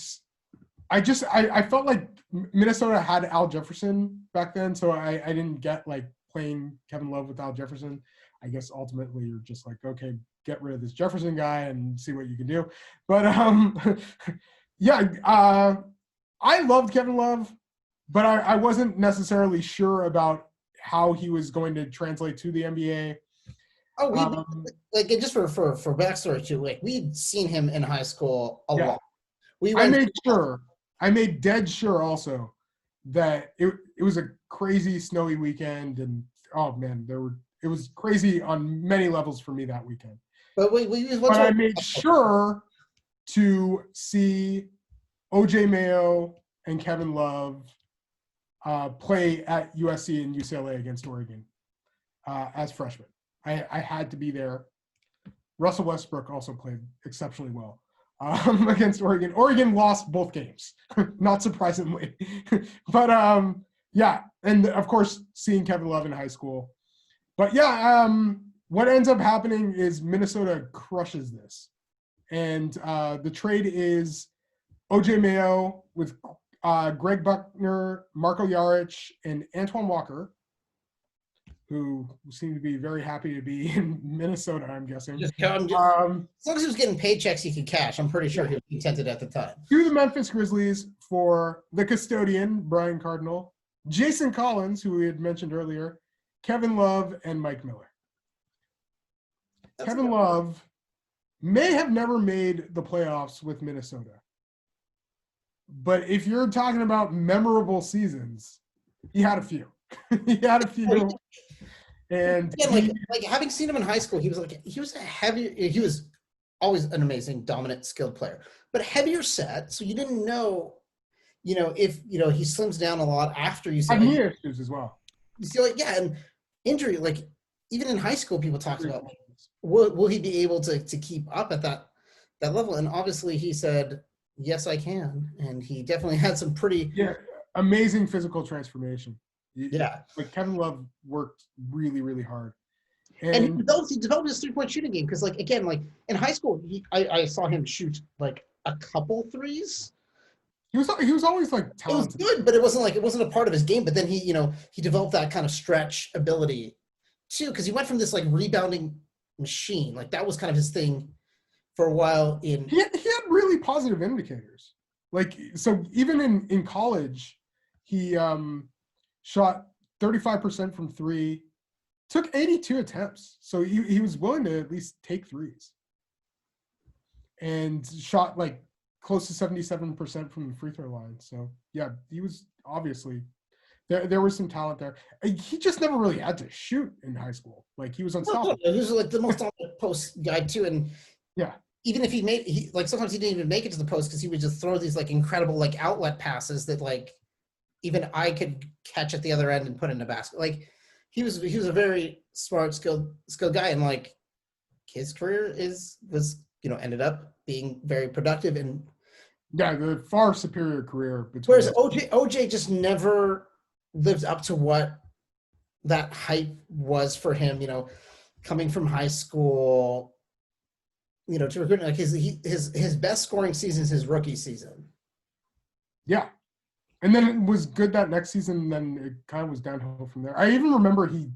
I felt like Minnesota had Al Jefferson back then, so I didn't get like playing Kevin Love with Al Jefferson. I guess ultimately you're just like, okay, get rid of this Jefferson guy and see what you can do. But I loved Kevin Love, but I wasn't necessarily sure about how he was going to translate to the NBA. Oh, and just for backstory too, like we'd seen him in high school a lot. I made dead sure also that it was a crazy snowy weekend, and oh man, it was crazy on many levels for me that weekend. But I made sure to see OJ Mayo and Kevin Love play at USC and UCLA against Oregon as freshmen. I had to be there. Russell Westbrook also played exceptionally well against Oregon. Oregon lost both games, not surprisingly. But and of course seeing Kevin Love in high school. But what ends up happening is Minnesota crushes this. And the trade is OJ Mayo with Greg Buckner, Marco Jaric, and Antoine Walker, who seemed to be very happy to be in Minnesota, I'm guessing. As long as he was getting paychecks he could cash, I'm pretty sure he was contented at the time. To the Memphis Grizzlies for the custodian, Brian Cardinal, Jason Collins, who we had mentioned earlier, Kevin Love, and Mike Miller. Kevin Love may have never made the playoffs with Minnesota. But if you're talking about memorable seasons, he had a few. He had a few. And like having seen him in high school, he was always an amazing, dominant, skilled player, but heavier set. So you didn't know, if he slims down a lot after you see knee issues as well. You see, and injury, like even in high school, people talked about will he be able to keep up at that level? And obviously, he said, "Yes, I can," and he definitely had some pretty amazing physical transformation. Yeah, like Kevin Love worked really, really hard, and he developed his 3-point shooting game because, like again, like in high school, I saw him shoot like a couple threes. He was always like talented. It was good, but it wasn't a part of his game. But then he developed that kind of stretch ability too, because he went from this like rebounding machine, like that was kind of his thing for a while. He had really positive indicators. Like so, even in college, he shot 35% from 3, took 82 attempts. So he was willing to at least take threes. And shot like close to 77% from the free throw line. So yeah, he was obviously there was some talent there. He just never really had to shoot in high school. Like he was unstoppable. He was like the most dominant post guy too. And yeah. Even if sometimes he didn't even make it to the post because he would just throw these like incredible like outlet passes that like even I could catch at the other end and put in the basket. Like he was a very smart, skilled guy. And like his career was ended up being very productive. And Yeah, the far superior career between. whereas OJ just never lived up to what that hype was for him. Coming from high school, to recruiting, like his best scoring season is his rookie season. Yeah. And then it was good that next season, then it kind of was downhill from there. I even remember he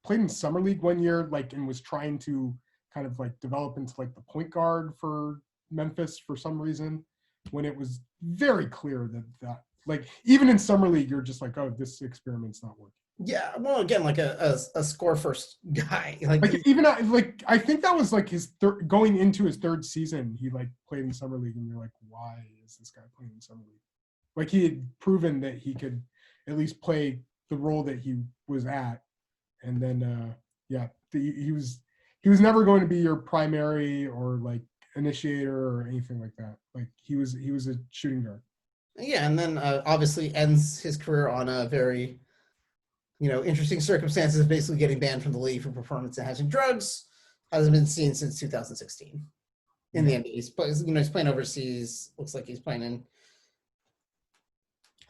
played in Summer League one year, and was trying to kind of develop into the point guard for Memphis for some reason, when it was very clear that even in Summer League, you're just oh, this experiment's not working. Yeah, well, again, a score first guy. I think that was his going into his third season. He played in Summer League, and you're why is this guy playing in Summer League? He had proven that he could at least play the role that he was at, and then he was never going to be your primary or initiator or anything like that. He was a shooting guard. Yeah, and then obviously ends his career on a very interesting circumstances of basically getting banned from the league for performance-enhancing drugs. Hasn't been seen since 2016 in the NBA. He's playing overseas. Looks like he's playing in.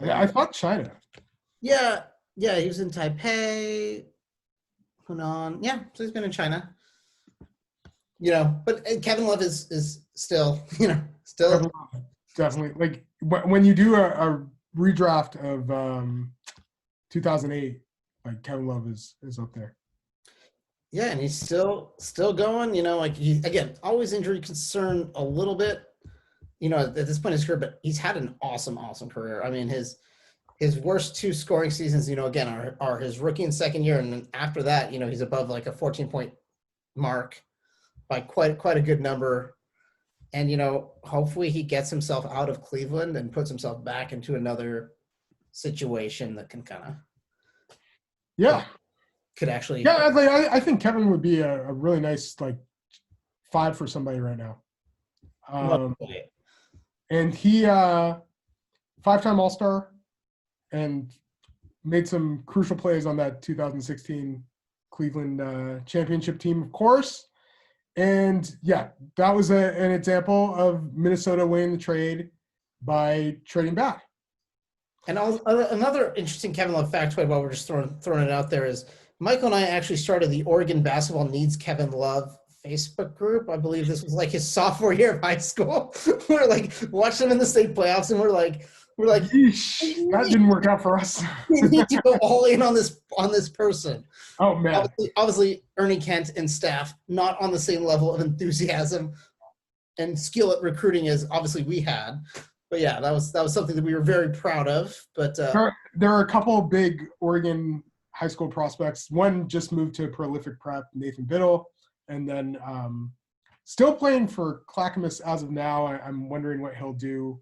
I thought China. Yeah, he was in Taipei, Hunan. Yeah, so he's been in China. But Kevin Love is still, still definitely when you do a redraft of 2008. Kevin Love is up there. Yeah, and he's still going. He again always injury concern a little bit. At this point in his career, but he's had an awesome career. I mean, his worst two scoring seasons, again are his rookie and second year, and then after that, he's above a 14-point mark by quite a good number. And hopefully he gets himself out of Cleveland and puts himself back into another situation that can kind of. Yeah. Could actually. Yeah, I think Kevin would be a really nice 5 for somebody right now. And he 5-time All-Star and made some crucial plays on that 2016 Cleveland championship team, of course. And yeah, that was an example of Minnesota winning the trade by trading back. And another interesting Kevin Love factoid while we're just throwing it out there is Michael and I actually started the Oregon Basketball Needs Kevin Love Facebook group. I believe this was his sophomore year of high school. We're watching him in the state playoffs, and we're like, Yeesh, that didn't work out for us. We need to go all in on this person. Oh man! Obviously, Ernie Kent and staff not on the same level of enthusiasm and skill at recruiting as obviously we had. But yeah, that was something that we were very proud of. But there are a couple of big Oregon high school prospects. One just moved to Prolific Prep, Nathan Biddle, and then still playing for Clackamas as of now. I'm wondering what he'll do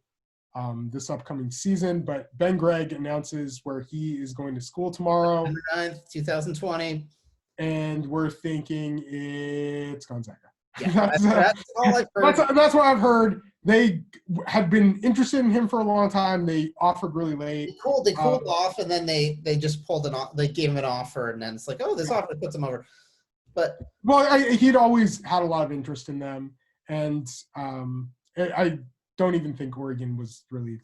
this upcoming season. But Ben Gregg announces where he is going to school tomorrow. November 9th, 2020. And we're thinking it's Gonzaga. Yeah, that's all I've heard. That's what I've heard. They have been interested in him for a long time. They offered really late. They cooled off, and then they just pulled it off. They gave him an offer, and then it's this offer puts him over. But he'd always had a lot of interest in them, and I don't even think Oregon was really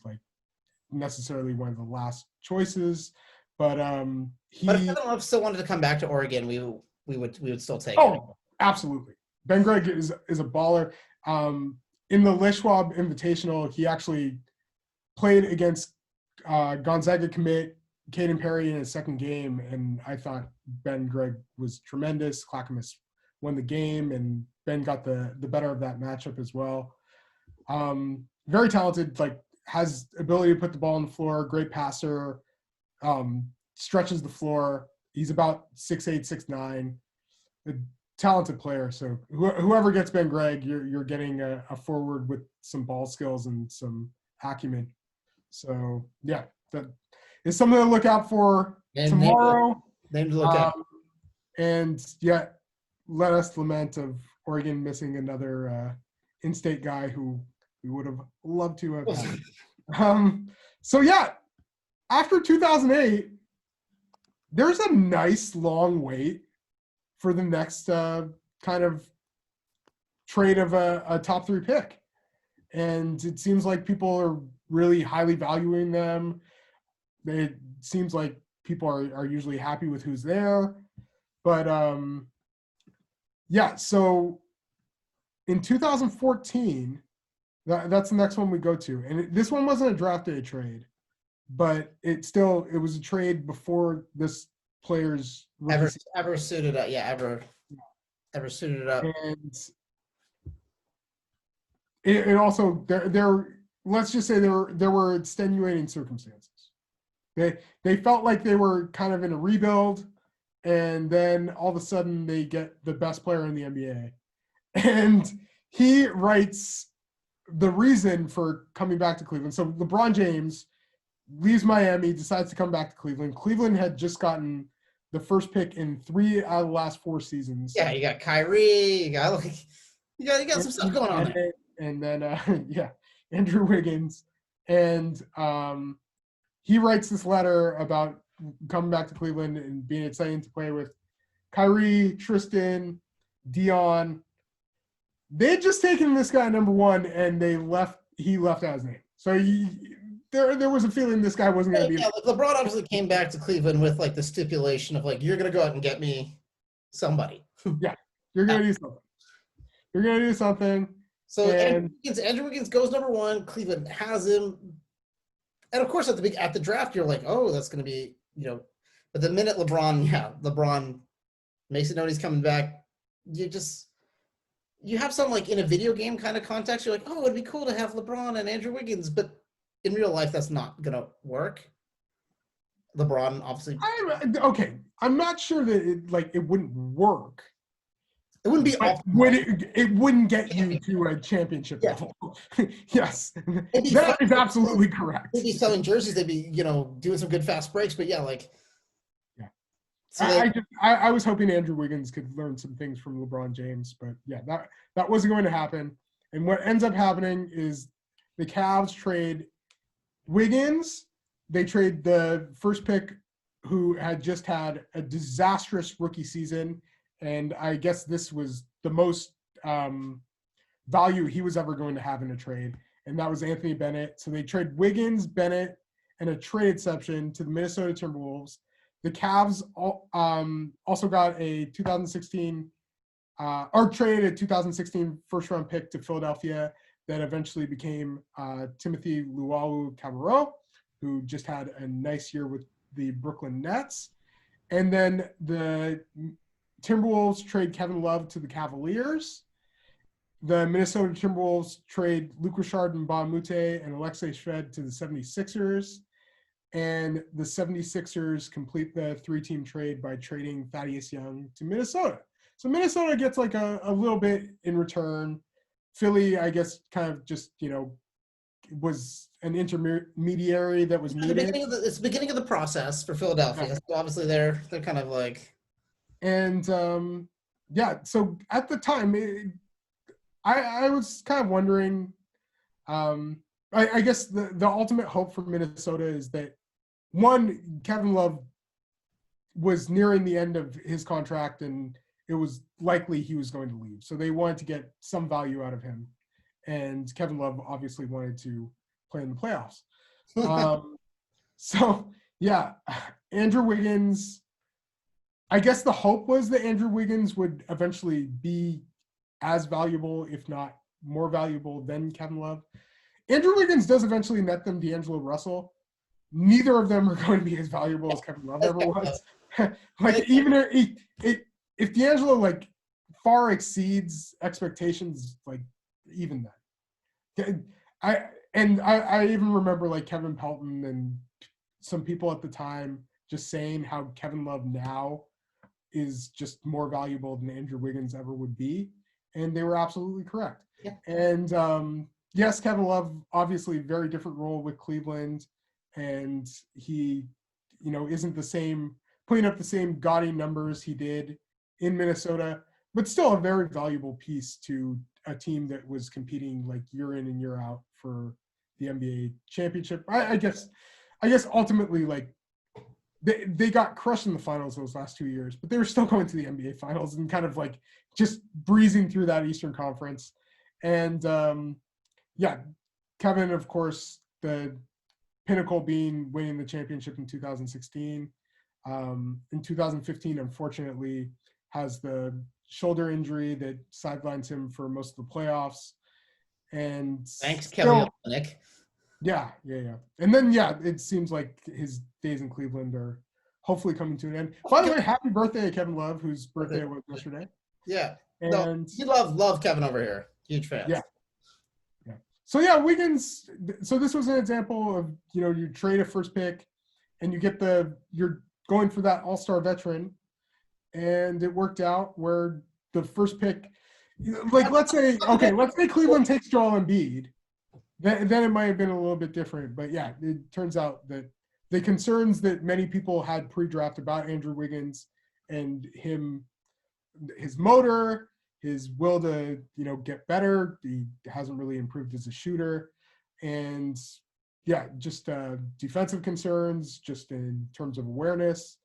necessarily one of the last choices. But if Kevin Love still wanted to come back to Oregon, we would still take it. Oh, absolutely. Ben Gregg is a baller. In the Les Schwab Invitational, he actually played against Gonzaga commit Caden Perry in his second game, and I thought Ben Gregg was tremendous. Clackamas won the game, and Ben got the better of that matchup as well. Very talented, has ability to put the ball on the floor, great passer, stretches the floor. He's about 6'8", 6'9", a talented player. So whoever gets Ben Gregg, you're getting a forward with some ball skills and some acumen. So yeah, that is something to look out for tomorrow. Name to look out. And yeah, let us lament of Oregon missing another in-state guy who we would have loved to have had. So yeah, after 2008, there's a nice long wait for the next kind of trade of a top 3 pick. And it seems like people are really highly valuing them. It seems like people are usually happy with who's there. But yeah, so in 2014, that's the next one we go to. And this one wasn't a draft day trade, but it was a trade before this player's ever suited up. Yeah, ever suited up. And it also there let's just say there were extenuating circumstances. They felt like they were kind of in a rebuild, and then all of a sudden they get the best player in the NBA. And he writes the reason for coming back to Cleveland. So LeBron James leaves Miami, decides to come back to Cleveland. Cleveland had just gotten the first pick in 3 out of the last 4 seasons. Yeah, you got Kyrie, you got some stuff going on there. And then yeah, Andrew Wiggins. And he writes this letter about coming back to Cleveland and being excited to play with Kyrie, Tristan, Dion. They had just taken this guy number 1, and he left out his name. So there was a feeling this guy wasn't going to be. Yeah, LeBron obviously came back to Cleveland with like the stipulation of like, you're going to go out and get me somebody. Yeah, you're going to do something. You're going to do something. So Andrew Wiggins goes number 1. Cleveland has him. And of course, at the draft, you're like, oh, that's going to be, but the minute LeBron makes it known he's coming back, you have some like in a video game kind of context. You're like, oh, it'd be cool to have LeBron and Andrew Wiggins, but in real life, that's not going to work. LeBron, obviously. I'm not sure that it wouldn't work. It wouldn't be it wouldn't get you to a championship level. Yes. That is absolutely correct. They'd be selling jerseys, they'd be, doing some good fast breaks, but yeah. So I was hoping Andrew Wiggins could learn some things from LeBron James, but yeah, that wasn't going to happen. And what ends up happening is the Cavs trade Wiggins. They trade the first pick, who had just had a disastrous rookie season. And I guess this was the most value he was ever going to have in a trade. And that was Anthony Bennett. So they trade Wiggins, Bennett, and a trade exception to the Minnesota Timberwolves. The Cavs also got a 2016 traded a 2016 first-round pick to Philadelphia that eventually became Timothy Luwawu-Cabarrot, who just had a nice year with the Brooklyn Nets. And then the Timberwolves trade Kevin Love to the Cavaliers. The Minnesota Timberwolves trade Luc Richard and Mbah a Moute and Alexei Shved to the 76ers. And the 76ers complete the 3-team trade by trading Thaddeus Young to Minnesota. So Minnesota gets like a little bit in return. Philly, I guess, kind of just, was an intermediary that was needed. It's the beginning of the process for Philadelphia. Yeah. So obviously they're kind of like. And so at the time, I was kind of wondering. I guess the ultimate hope for Minnesota is that, one, Kevin Love was nearing the end of his contract, and it was likely he was going to leave. So they wanted to get some value out of him. And Kevin Love obviously wanted to play in the playoffs. So, yeah, Andrew Wiggins, I guess the hope was that Andrew Wiggins would eventually be as valuable, if not more valuable, than Kevin Love. Andrew Wiggins does eventually net them D'Angelo Russell. Neither of them are going to be as valuable as Kevin Love ever was. Even if D'Angelo far exceeds expectations, even then. I even remember Kevin Pelton and some people at the time just saying how Kevin Love now is just more valuable than Andrew Wiggins ever would be, and they were absolutely correct. Yeah. And yes, Kevin Love, obviously very different role with Cleveland, and he, isn't the same, putting up the same gaudy numbers he did in Minnesota, but still a very valuable piece to a team that was competing year in and year out for the NBA championship. I guess ultimately they got crushed in the finals those last 2 years, but they were still going to the NBA finals and kind of like just breezing through that Eastern Conference. And yeah, Kevin, of course, the pinnacle being winning the championship in 2016. In 2015, unfortunately, has the shoulder injury that sidelines him for most of the playoffs. And Thanks, Kelly Olynyk. Yeah. And then, it seems like his days in Cleveland are hopefully coming to an end. By the way, happy birthday to Kevin Love, whose birthday was yesterday. Yeah. And you love Kevin over here. Huge fans. Yeah. So yeah, Wiggins. So this was an example of, you trade a first pick and you get you're going for that all-star veteran, and it worked out where the first pick, like let's say Cleveland takes Joel Embiid, then it might have been a little bit different. But yeah, it turns out that the concerns that many people had pre-draft about Andrew Wiggins and his motor, his will to, get better. He hasn't really improved as a shooter. And just defensive concerns, just in terms of awareness.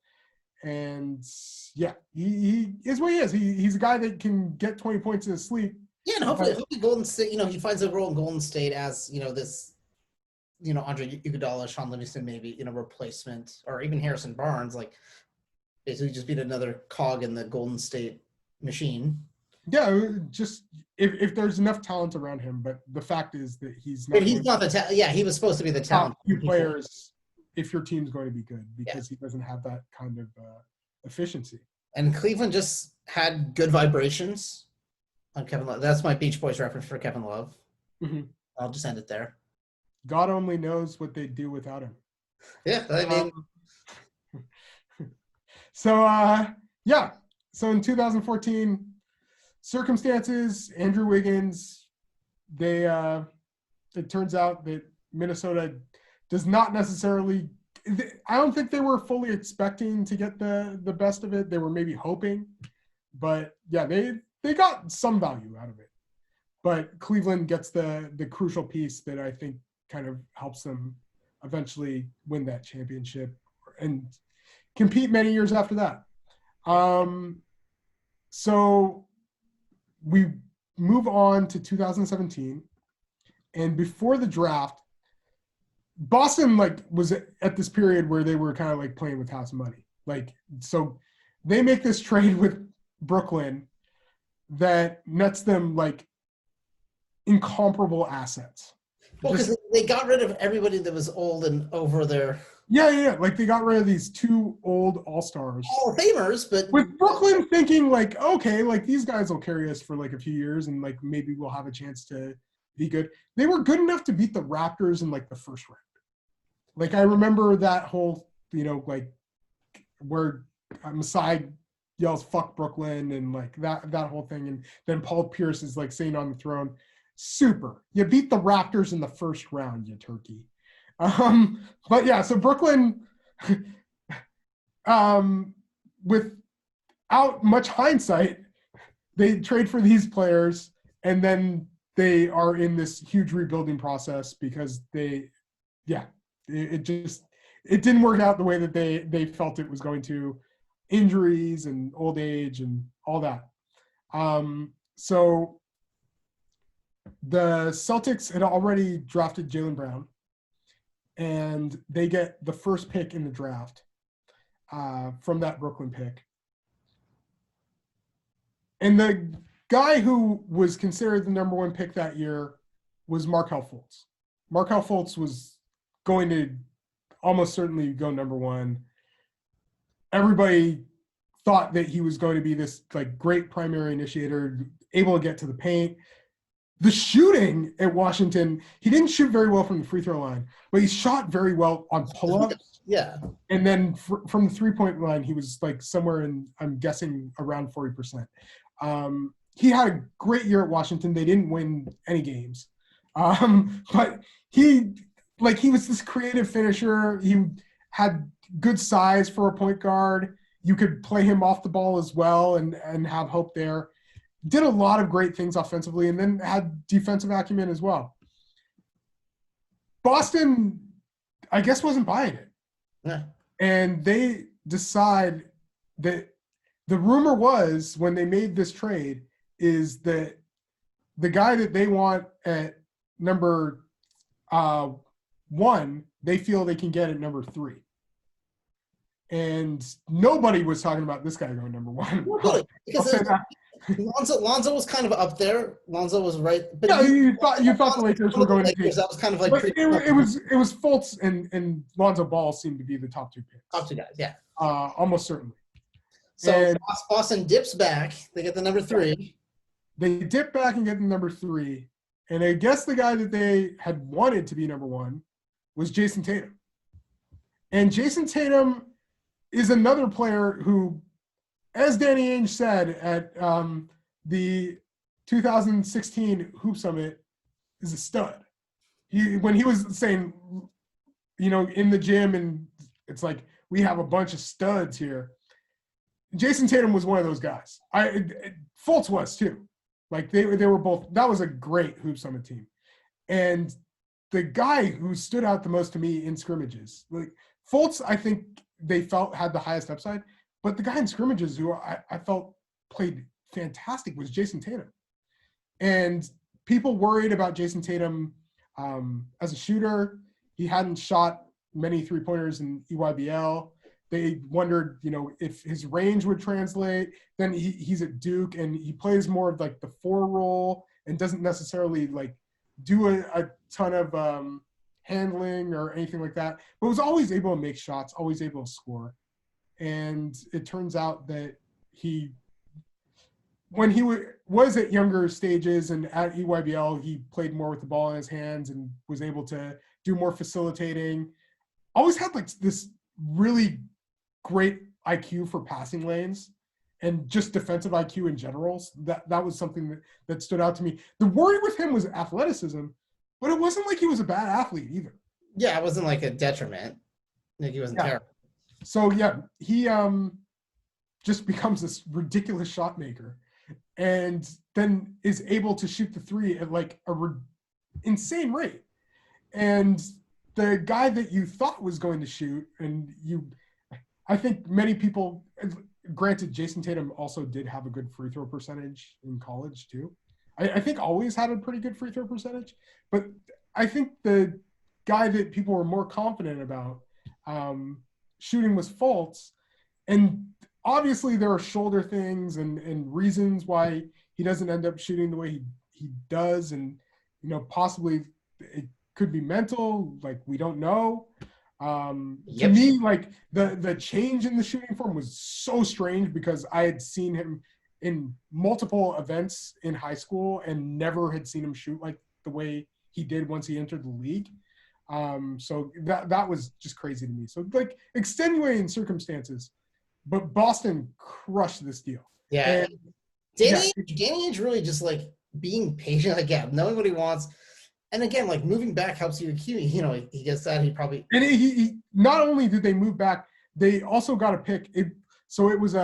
And he is what he is. He's a guy that can get 20 points in his sleep. Yeah, and hopefully Golden State, he finds a role in Golden State as, this, Andre Iguodala, Sean Livingston, maybe, replacement, or even Harrison Barnes, like basically just being another cog in the Golden State machine. Yeah, just if there's enough talent around him, but the fact is that he's not. But he's not the talent. Yeah, he was supposed to be the talent. Few players, if your team's going to be good, because he doesn't have that kind of efficiency. And Cleveland just had good vibrations on Kevin Love. That's my Beach Boys reference for Kevin Love. Mm-hmm. I'll just end it there. God only knows what they'd do without him. Yeah, I mean. So in 2014. Circumstances, Andrew Wiggins, it turns out that Minnesota does not necessarily, I don't think they were fully expecting to get the best of it. They were maybe hoping, but they got some value out of it. But Cleveland gets the crucial piece that I think kind of helps them eventually win that championship and compete many years after that. So we move on to 2017, and before the draft, Boston was at this period where they were kind of playing with house money. So they make this trade with Brooklyn that nets them incomparable assets. Well, because they got rid of everybody that was old and over their. Yeah. They got rid of these two old all-stars. Hall of Famers, but. With Brooklyn thinking, okay, these guys will carry us for a few years and maybe we'll have a chance to be good. They were good enough to beat the Raptors in the first round. I remember that whole, where Masai yells "fuck Brooklyn" and that whole thing, and then Paul Pierce is saying on the throne, "Super, you beat the Raptors in the first round, you turkey." But yeah, so Brooklyn, without much hindsight, they trade for these players, and then they are in this huge rebuilding process because it didn't work out the way that they felt it was going to. Injuries and old age and all that. So the Celtics had already drafted Jaylen Brown, and they get the first pick in the draft from that Brooklyn pick. And the guy who was considered the number one pick that year was Markelle Fultz. Markelle Fultz was going to almost certainly go number one. Everybody thought that he was going to be this great primary initiator, able to get to the paint. The shooting at Washington, he didn't shoot very well from the free throw line, but he shot very well on pull-ups. Yeah. And then from the three-point line, he was somewhere in, I'm guessing, around 40%. He had a great year at Washington. They didn't win any games. But he was this creative finisher. He had good size for a point guard. You could play him off the ball as well and have hope there. Did a lot of great things offensively and then had defensive acumen as well. Boston, I guess, wasn't buying it. Yeah. And they decide that the rumor was when they made this trade is that the guy that they want at number 1, they feel they can get at number 3. And nobody was talking about this guy going number 1. Really? I'll say that. Lonzo was kind of up there. Lonzo was right, but Yeah, you thought the Lakers were going to take. That was kind of like it was Fultz and Lonzo Ball seemed to be the top 2 picks. Top 2 guys, yeah. Almost certainly. So and Boston dips back. They get the number 3. They dip back and get the number 3. And I guess the guy that they had wanted to be number 1 was Jason Tatum. And Jason Tatum is another player who, as Danny Ainge said at the 2016 Hoop Summit, is a stud. When he was saying, in the gym, and it's like, we have a bunch of studs here. Jason Tatum was one of those guys. Fultz was too. Like they were both. That was a great Hoop Summit team. And the guy who stood out the most to me in scrimmages, like Fultz, I think they felt had the highest upside. But the guy in scrimmages who I felt played fantastic was Jason Tatum. And people worried about Jason Tatum as a shooter. He hadn't shot many three-pointers in EYBL. They wondered, if his range would translate. Then he's at Duke, and he plays more of like the 4 role and doesn't necessarily like do a ton of handling or anything like that. But was always able to make shots, always able to score. And it turns out that when he was at younger stages and at EYBL, he played more with the ball in his hands and was able to do more facilitating. Always had like this really great IQ for passing lanes and just defensive IQ in general. So that was something that stood out to me. The worry with him was athleticism, but it wasn't like he was a bad athlete either. Yeah, it wasn't like a detriment. Like he wasn't terrible. So yeah, he just becomes this ridiculous shot maker, and then is able to shoot the 3 at like insane rate. And the guy that you thought was going to shoot, I think many people, granted, Jason Tatum also did have a good free throw percentage in college too. I think always had a pretty good free throw percentage, but I think the guy that people were more confident about shooting was Fultz. And obviously there are shoulder things and reasons why he doesn't end up shooting the way he does. And, possibly it could be mental, like we don't know. To me, like the change in the shooting form was so strange because I had seen him in multiple events in high school and never had seen him shoot like the way he did once he entered the league. So that was just crazy to me. So like extenuating circumstances, but Boston crushed this deal. Yeah. Danny Ainge really just like being patient, like knowing what he wants. And again, like moving back helps you accue. He gets that. He probably and he not only did they move back, they also got a pick. So it was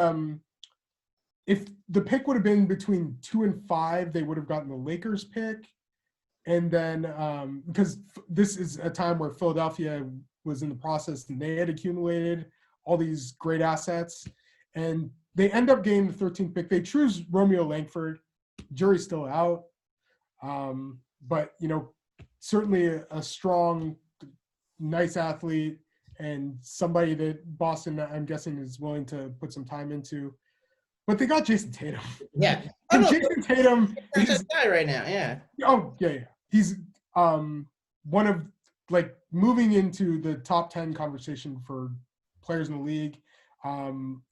if the pick would have been between 2 and 5, they would have gotten the Lakers pick. And then because this is a time where Philadelphia was in the process and they had accumulated all these great assets, and they end up getting the 13th pick. They choose Romeo Langford. Jury's still out, but certainly a strong, nice athlete and somebody that Boston, I'm guessing, is willing to put some time into. But they got Jason Tatum. Yeah. And Jason Tatum is guy right now, yeah. Oh, yeah. He's one of, like, moving into the top 10 conversation for players in the league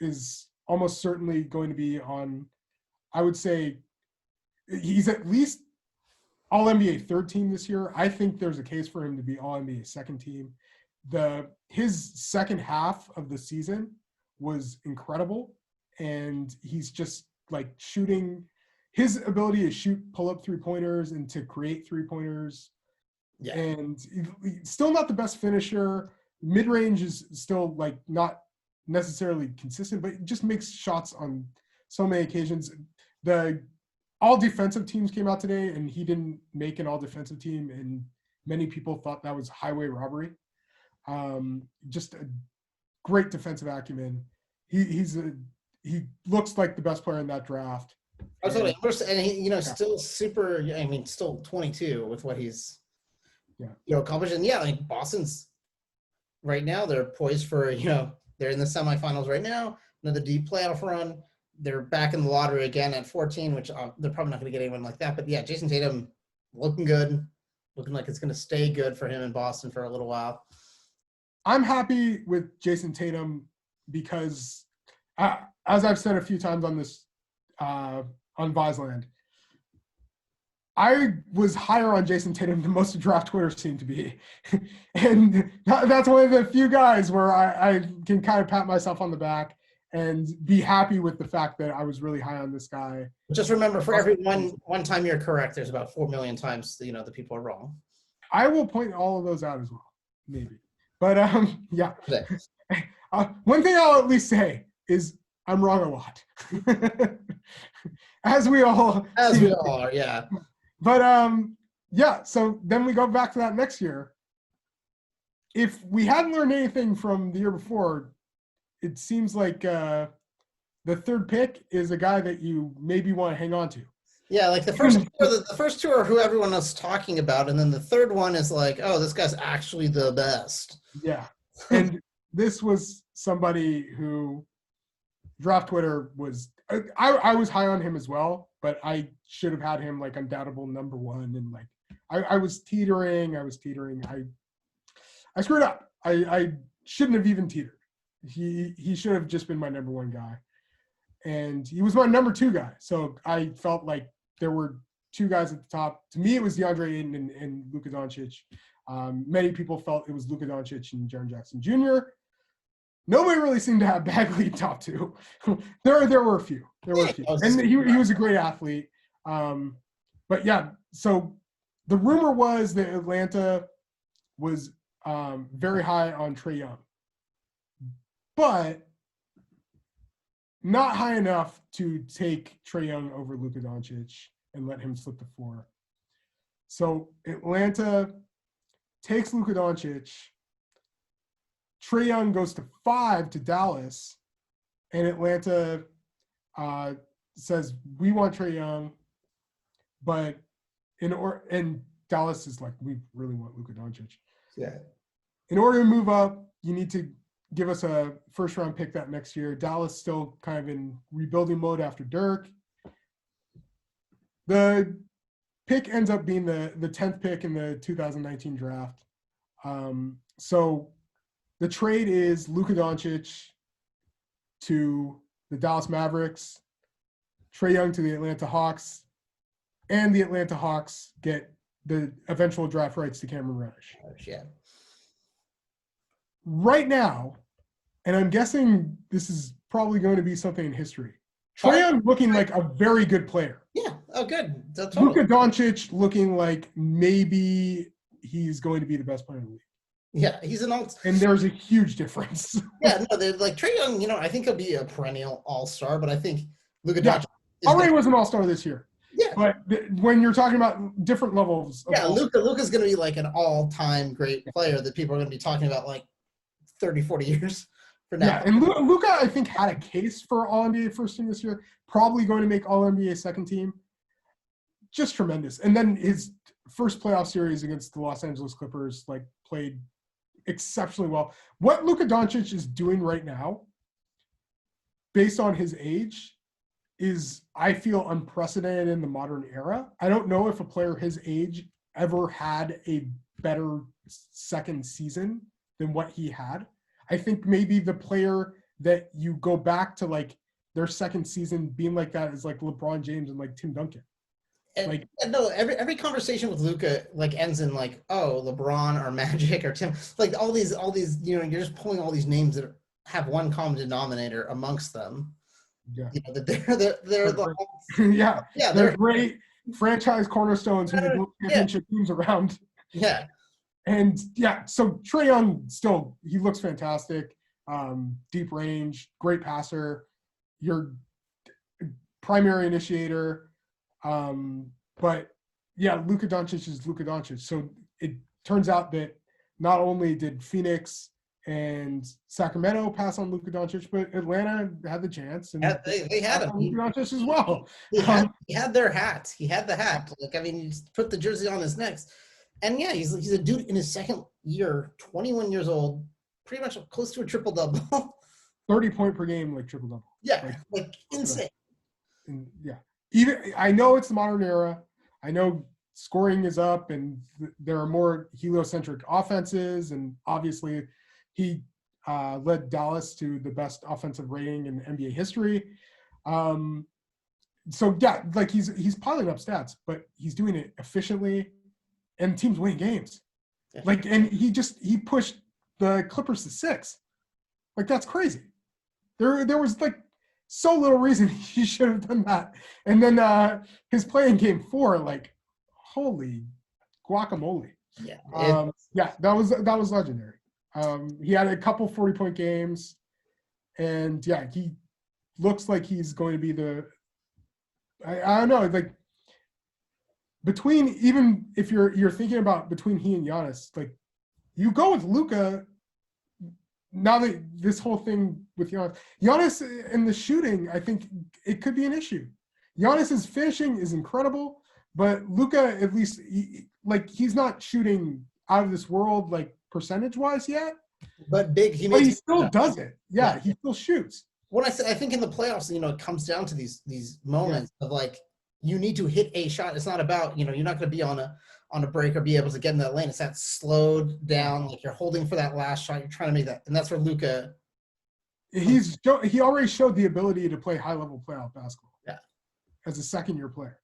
is almost certainly going to be on, I would say, he's at least All-NBA third team this year. I think there's a case for him to be All-NBA second team. His second half of the season was incredible, and he's just like shooting. His ability to shoot pull-up three-pointers and to create three-pointers. Yeah. And he's still not the best finisher. Mid-range is still like not necessarily consistent, but just makes shots on so many occasions. The all defensive teams came out today, and he didn't make an all defensive team, and many people thought that was highway robbery. Just a great defensive acumen. He looks like the best player in that draft. Absolutely. And he, Yeah. still super, I mean, still 22 with what he's, Yeah. accomplished. And yeah, like Boston's right now, they're poised for, they're in the semifinals right now, another deep playoff run. They're back in the lottery again at 14, which they're probably not going to get anyone like that. But yeah, Jason Tatum looking good, looking like it's going to stay good for him in Boston for a little while. I'm happy with Jason Tatum because, as I've said a few times on this, on Viseland, I was higher on Jason Tatum than most of draft Twitter seemed to be. And that's one of the few guys where I can kind of pat myself on the back and be happy with the fact that I was really high on this guy. Just remember, for every one time you're correct, there's about 4 million times, the people are wrong. I will point all of those out as well, maybe. But yeah. One thing I'll at least say is I'm wrong a lot. As we all are, yeah. But yeah, so then we go back to that next year. If we hadn't learned anything from the year before, it seems like the third pick is a guy that you maybe want to hang on to. Yeah, like the first two are who everyone is talking about, and then the third one is like, oh, this guy's actually the best. Yeah, and this was somebody who draft Twitter was. I was high on him as well, but I should have had him like undoubtable number one, and like I was teetering. I screwed up. I shouldn't have even teetered. He should have just been my number one guy, and he was my number two guy. So I felt like there were two guys at the top. To me, it was DeAndre Ayton and Luka Doncic. Many people felt it was Luka Doncic and Jaren Jackson Jr. Nobody really seemed to have Bagley top two. There were a few. And he was a great athlete. But yeah, so the rumor was that Atlanta was very high on Trae Young, but not high enough to take Trae Young over Luka Doncic and let him slip to 4. So Atlanta takes Luka Doncic. Trae Young goes to 5 to Dallas, and Atlanta says, we want Trae Young, but and Dallas is like, we really want Luka Doncic. Yeah. In order to move up, you need to give us a first-round pick that next year. Dallas still kind of in rebuilding mode after Dirk. The pick ends up being the 10th pick in the 2019 draft. So the trade is Luka Doncic to the Dallas Mavericks, Trae Young to the Atlanta Hawks, and the Atlanta Hawks get the eventual draft rights to Cameron Reddish. Yeah. Right now, and I'm guessing this is probably going to be something in history, Trae Young looking like a very good player. Yeah. Oh, good. Totally. Luka Doncic looking like maybe he's going to be the best player in the league. Yeah, he's an alt. And there's a huge difference. Yeah, no, they're like Trae Young, I think he'll be a perennial all-star, but I think Luka Doncic already was an all-star this year. Yeah. But when you're talking about different levels. Luka's going to be like an all-time great player that people are going to be talking about like 30, 40 years from now. Yeah, and Luka, I think, had a case for All-NBA first team this year. Probably going to make All-NBA second team. Just tremendous. And then his first playoff series against the Los Angeles Clippers, like, played exceptionally well. What Luka Doncic is doing right now, based on his age, is, I feel, unprecedented in the modern era. I don't know if a player his age ever had a better second season than what he had. I think maybe the player that you go back to like their second season being like that is like LeBron James and like Tim Duncan. And no, every conversation with Luka like ends in like, oh, LeBron or Magic or Tim, like all these, you're just pulling all these names that have one common denominator amongst them. Yeah. That they're the yeah, they're great franchise cornerstones who build championship teams around. Yeah. And yeah, so Trae Young still, he looks fantastic. Deep range, great passer, your primary initiator. But yeah, Luka Doncic is Luka Doncic. So it turns out that not only did Phoenix and Sacramento passed on Luka Doncic, but Atlanta had the chance and They had passed him. on Luka Doncic as well. He had their hat. He had the hat. Like, I mean, he just put the jersey on his neck. And yeah, he's a dude in his second year, 21 years old, pretty much close to a triple double. 30-point per game, like triple double. Yeah, like insane. And yeah, even I know it's the modern era. I know scoring is up, and there are more heliocentric offenses, and obviously, he led Dallas to the best offensive rating in NBA history. So yeah, like he's piling up stats, but he's doing it efficiently, and teams winning games. Yeah. Like, and he pushed the Clippers to 6. Like, that's crazy. There was like so little reason he should have done that. And then his play in game 4, like, holy guacamole. Yeah. Yeah, that was legendary. He had a couple 40-point games, and yeah, he looks like he's going to be I don't know, like, between, even if you're thinking about between he and Giannis, like, you go with Luka. Now that this whole thing with Giannis and the shooting, I think it could be an issue. Giannis's finishing is incredible, but Luka, at least, he's not shooting out of this world, like, percentage-wise yet. But he still does it. Yeah, he still shoots. When I think in the playoffs, it comes down to these moments of, like, you need to hit a shot. It's not about, you're not going to be on a break or be able to get in that lane. It's that slowed down, like, you're holding for that last shot. You're trying to make that, and that's where Luka. He already showed the ability to play high-level playoff basketball. Yeah, as a second-year player.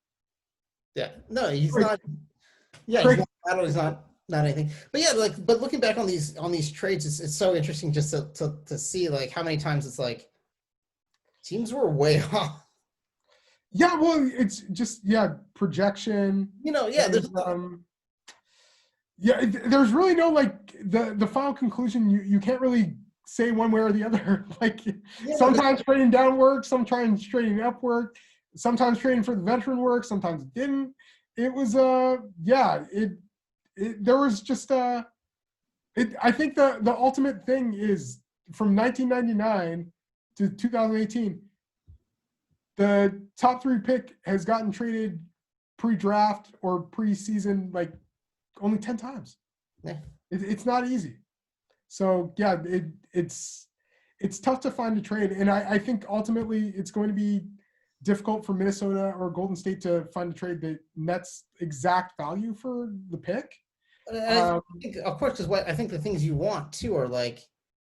Yeah, no, he's not. Yeah, he's not anything. But yeah, but looking back on these trades, it's so interesting just to see, like, how many times it's like teams were way off. Yeah, well, it's just projection. There's there's really no, like, the final conclusion. You can't really say one way or the other. Like, sometimes trading down worked, sometimes trading up worked, sometimes trading for the veteran worked, sometimes it didn't. It was there was just I think the ultimate thing is, from 1999 to 2018. The top 3 pick has gotten traded pre-draft or pre-season, like, only 10 times. Yeah. It's not easy. So yeah, it's tough to find a trade, and I think ultimately it's going to be difficult for Minnesota or Golden State to find a trade that nets exact value for the pick. I think, of course, because I think the things you want too are, like,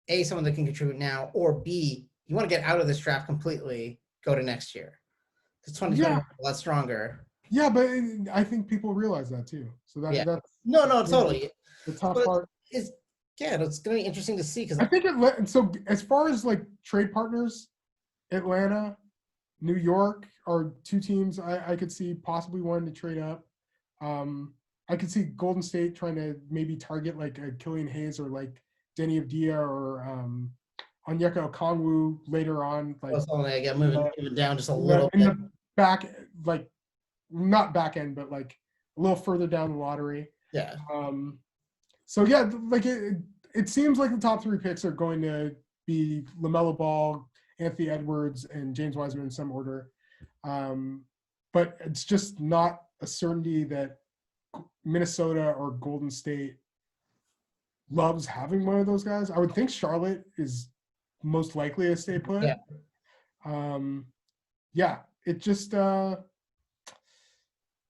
A, someone that can contribute now, or B, you want to get out of this draft completely. Go to next year. Because 2020 is a lot stronger. Yeah, but I think people realize that too. So that's no, totally. The top part is it's going to be interesting to see, because I think so. As far as, like, trade partners, Atlanta, New York are 2 teams I could see possibly wanting to trade up. I could see Golden State trying to maybe target, like, a Killian Hayes or, like, Denny Avdia or Onyeka Okongwu later on, like, moving down just a little in the back, like, not back end, but, like, a little further down the lottery. Yeah. So yeah, like, it seems like the top 3 picks are going to be LaMelo Ball, Anthony Edwards, and James Wiseman in some order. But it's just not a certainty that Minnesota or Golden State loves having one of those guys. I would think Charlotte is most likely to stay put. It just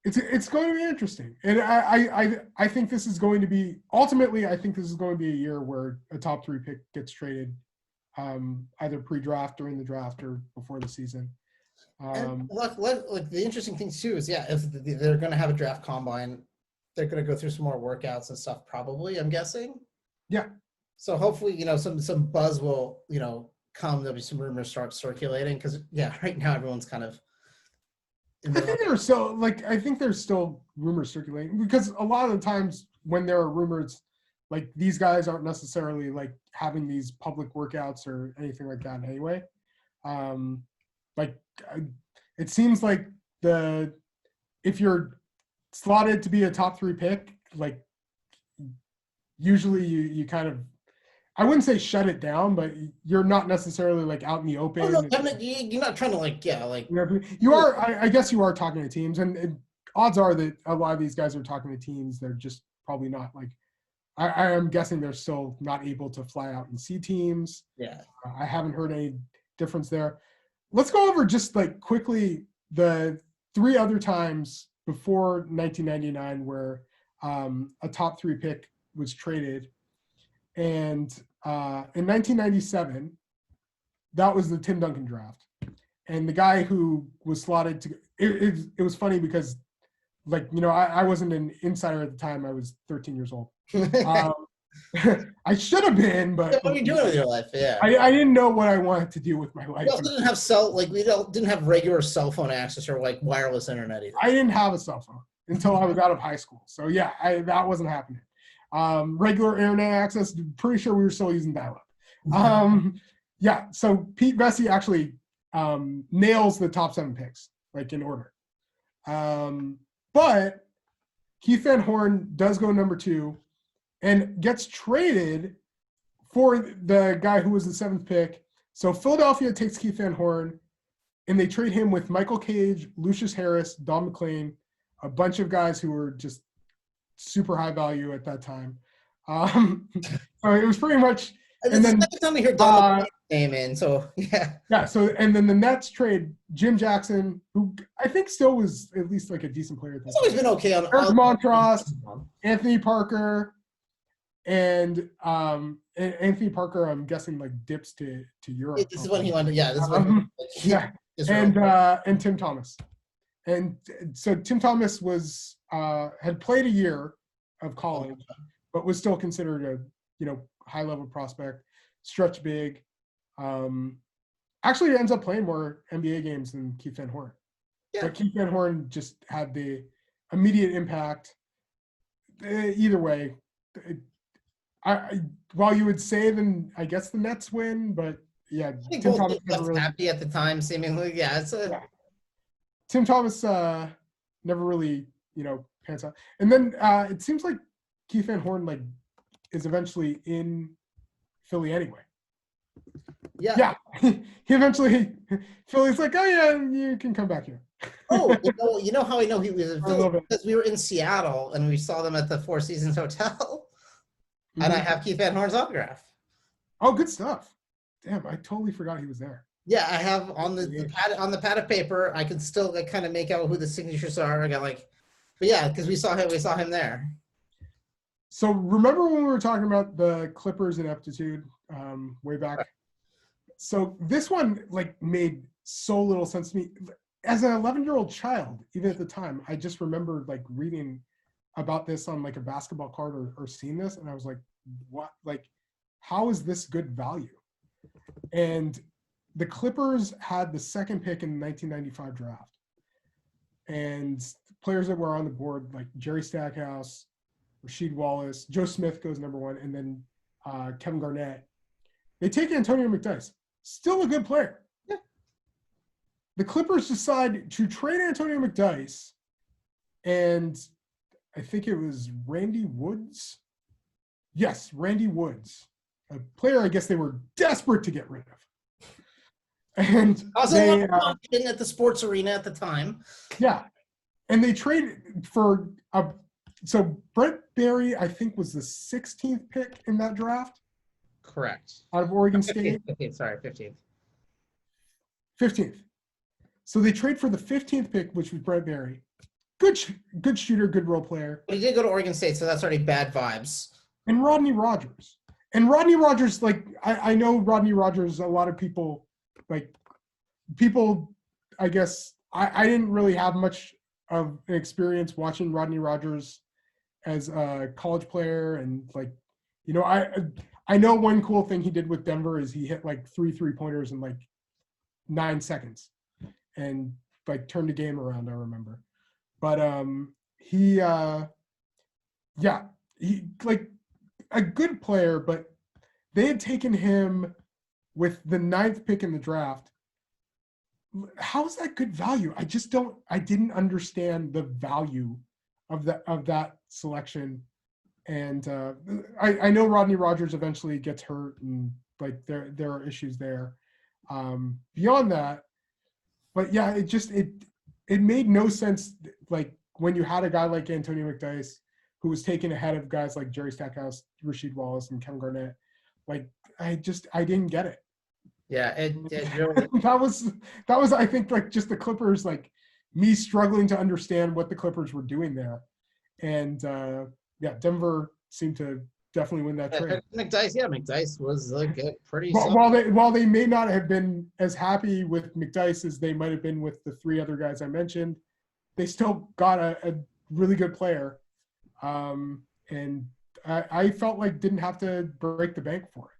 it's going to be interesting, and I think this is going to be ultimately. I think this is going to be a year where a top 3 pick gets traded, either pre-draft, during the draft, or before the season. And like the interesting thing too is, if they're going to have a draft combine, they're going to go through some more workouts and stuff. Probably, I'm guessing. Yeah. So hopefully, some buzz will, come. There'll be some rumors start circulating, because right now everyone's kind of. I think there's still rumors circulating, because a lot of the times when there are rumors, like, these guys aren't necessarily, like, having these public workouts or anything like that anyway. It seems like if you're slotted to be a top 3 pick, like, usually you kind of I wouldn't say shut it down, but you're not necessarily like out in the Oh, no, open. you're not trying to like, yeah, like. You are. I guess you are talking to teams, and odds are that a lot of these guys are talking to teams. They're just probably not like. I am guessing they're still not able to fly out and see teams. Yeah. I haven't heard any difference there. Let's go over just like quickly the 3 other times before 1999 where a top 3 pick was traded. And in 1997, that was the Tim Duncan draft. And the guy who was slotted to it was funny because like, I wasn't an insider at the time. I was 13 years old. I should have been, but What are you doing with your life? Yeah. I didn't know what I wanted to do with my life. We also didn't have didn't have regular cell phone access or like wireless internet either. I didn't have a cell phone until I was out of high school. So yeah, that wasn't happening. Regular internet access, pretty sure we were still using dial-up. Yeah, so Pete Vesey actually nails the top 7 picks, like in order. But Keith Van Horn does go number 2 and gets traded for the guy who was the 7th pick. So Philadelphia takes Keith Van Horn, and they trade him with Michael Cage, Lucius Harris, Don McLean, a bunch of guys who were just super high value at that time. So it was pretty much. And then the second time we hear Don McLean name in, so yeah. Yeah. So and then the Nets trade Jim Jackson, who I think still was at least like a decent player. He's always been okay on. Eric Montross, Anthony Parker, and Anthony Parker. I'm guessing like dips to Europe. This is when he wanted. Yeah. This is when. Yeah. And Tim Thomas. And so Tim Thomas was had played a year of college, but was still considered a high level prospect, stretch big. Actually ends up playing more NBA games than Keith Van Horn. Yeah. But Keith Van Horn just had the immediate impact. Either way, while you would say then I guess the Nets win, but yeah, Tim Thomas never really happy at the time, seemingly. Yeah, Tim Thomas never really, pans out. And then it seems like Keith Van Horn like is eventually in Philly anyway. Yeah. He eventually Philly's like, oh yeah, you can come back here. Oh, you know how I know he was in Philly? Because we were in Seattle and we saw them at the Four Seasons Hotel. And I have Keith Van Horn's autograph. Oh, good stuff. Damn, I totally forgot he was there. Yeah, I have on the pad of paper. I can still like kind of make out who the signatures are. I got but yeah, because we saw him there. So remember when we were talking about the Clippers ineptitude way back? Right. So this one like made so little sense to me as an 11-year-old child. Even at the time, I just remember like reading about this on like a basketball card or seeing this, and I was like, what? Like, how is this good value? And the Clippers had the 2nd pick in the 1995 draft. And players that were on the board, like Jerry Stackhouse, Rasheed Wallace, Joe Smith goes number 1, and then Kevin Garnett. They take Antonio McDyess, still a good player. Yeah. The Clippers decide to trade Antonio McDyess, and I think it was Randy Woods. Yes, Randy Woods, a player I guess they were desperate to get rid of. And also at the sports arena at the time. Yeah. And they traded for so Brent Barry, I think, was the 16th pick in that draft. Correct. Out of Oregon State. 15th. 15th. So they trade for the 15th pick, which was Brent Barry. Good shooter, good role player. But he did go to Oregon State, so that's already bad vibes. And Rodney Rogers. And Rodney Rogers, like, I know Rodney Rogers, a lot of people, I guess, I didn't really have much of an experience watching Rodney Rogers as a college player. And, like, I know one cool thing he did with Denver is he hit, like, 3 3-pointers in, like, 9 seconds. And, like, turned the game around, I remember. But he like a good player, but they had taken him with the 9th pick in the draft. How is that good value? I didn't understand the value of that selection And I know Rodney Rogers eventually gets hurt, and like there are issues there. Beyond that, but yeah, it made no sense. Like when you had a guy like Antonio McDyess, who was taken ahead of guys like Jerry Stackhouse, Rasheed Wallace, and Kevin Garnett. Like I didn't get it. Yeah, it really. that was I think like just the Clippers, like me struggling to understand what the Clippers were doing there. And yeah, Denver seemed to definitely win that trade. McDyess was like a pretty. While they may not have been as happy with McDyess as they might have been with the three other guys I mentioned, they still got a really good player, and I felt like didn't have to break the bank for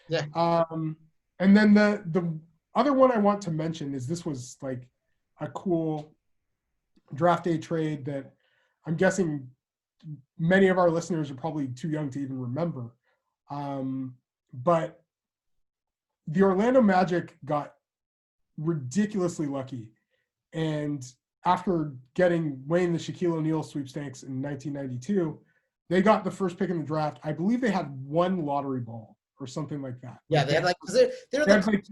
it. Yeah. And then the other one I want to mention is this was like a cool draft day trade that I'm guessing many of our listeners are probably too young to even remember. But the Orlando Magic got ridiculously lucky. And after winning the Shaquille O'Neal sweepstakes in 1992, they got the first pick in the draft. I believe they had one lottery ball or something like that. Yeah, they had like, they had like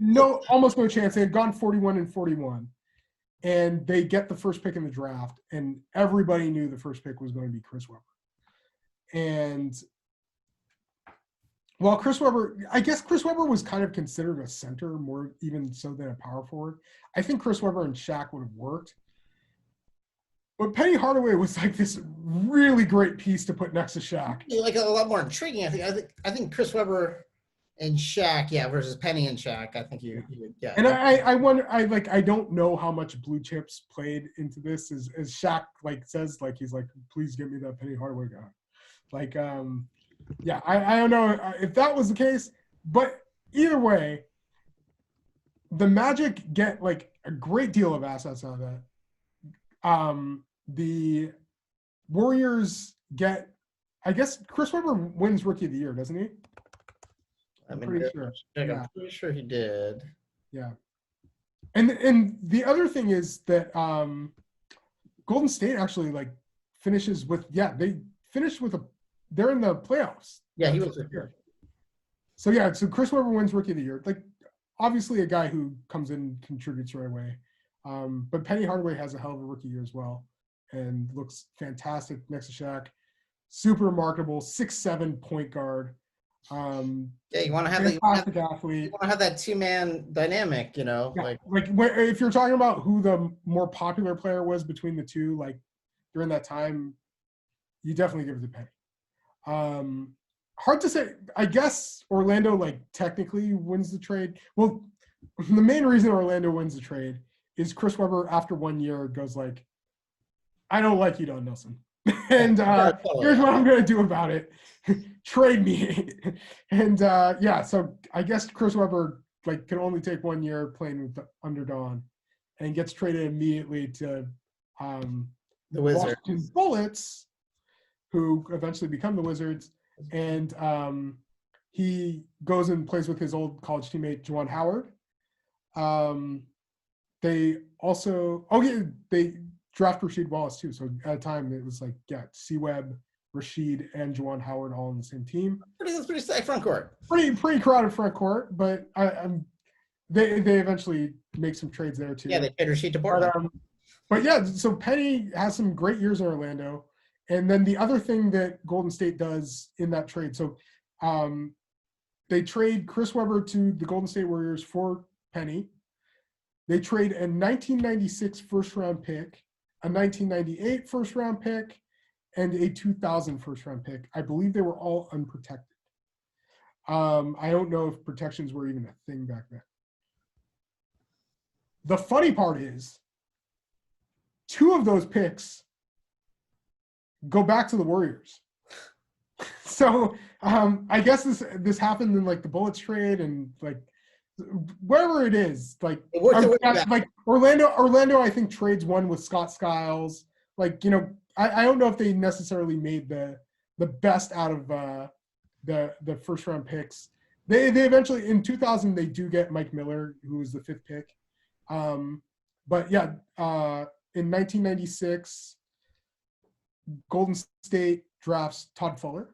almost no chance. They had gone 41 and 41. And they get the first pick in the draft, and everybody knew the first pick was going to be Chris Webber. And while I guess Chris Webber was kind of considered a center more even so than a power forward. I think Chris Webber and Shaq would have worked. But Penny Hardaway was like this really great piece to put next to Shaq. Like a lot more intriguing. I think Chris Webber and Shaq, yeah, versus Penny and Shaq. I think you yeah. And I wonder, I don't know how much blue chips played into this. As Shaq like says, like he's like, please give me that Penny Hardaway guy. Like, yeah, I don't know if that was the case, but either way, the Magic get like a great deal of assets out of that. The Warriors get, I guess Chris Webber wins Rookie of the Year, doesn't he? I'm pretty sure. I'm pretty sure he did. Yeah. And the other thing is that Golden State actually like finishes with, they finished with they're in the playoffs. Yeah, he was here. So yeah, so Chris Webber wins Rookie of the Year. Like obviously a guy who comes in and contributes right away. But Penny Hardaway has a hell of a rookie year as well and looks fantastic next to Shaq. Super remarkable 6'7" point guard. Yeah, you want to have fantastic athlete. You want to have that two-man dynamic, you know. Yeah, like if you're talking about who the more popular player was between the two, like during that time, you definitely give it to Penny. Hard to say. I guess Orlando like technically wins the trade. Well, the main reason Orlando wins the trade is Chris Webber after 1 year goes like, I don't like you, Don Nelson. And here's what I'm going to do about it. Trade me. And so I guess Chris Webber like can only take 1 year playing with under Don and gets traded immediately to the Wizards. Washington Bullets, who eventually become the Wizards. And he goes and plays with his old college teammate, Juwan Howard. They also, they draft Rasheed Wallace too. So at a time it was like, C-Web, Rasheed, and Juwan Howard all on the same team. That's pretty stacked front court. Pretty crowded front court, but they eventually make some trades there too. Yeah, they paid Rasheed to Portland. But yeah, so Penny has some great years in Orlando. And then the other thing that Golden State does in that trade, so they trade Chris Webber to the Golden State Warriors for Penny. They trade a 1996 first-round pick, a 1998 first-round pick, and a 2000 first-round pick. I believe they were all unprotected. I don't know if protections were even a thing back then. The funny part is, 2 of those picks go back to the Warriors. So I guess this happened in like the Bullets trade and like wherever it is, like Orlando I think trades one with Scott Skiles. Like, you know, I don't know if they necessarily made the best out of the first round picks. They eventually in 2000 they do get Mike Miller, who was the 5th pick. But yeah, in 1996 Golden State drafts Todd Fuller,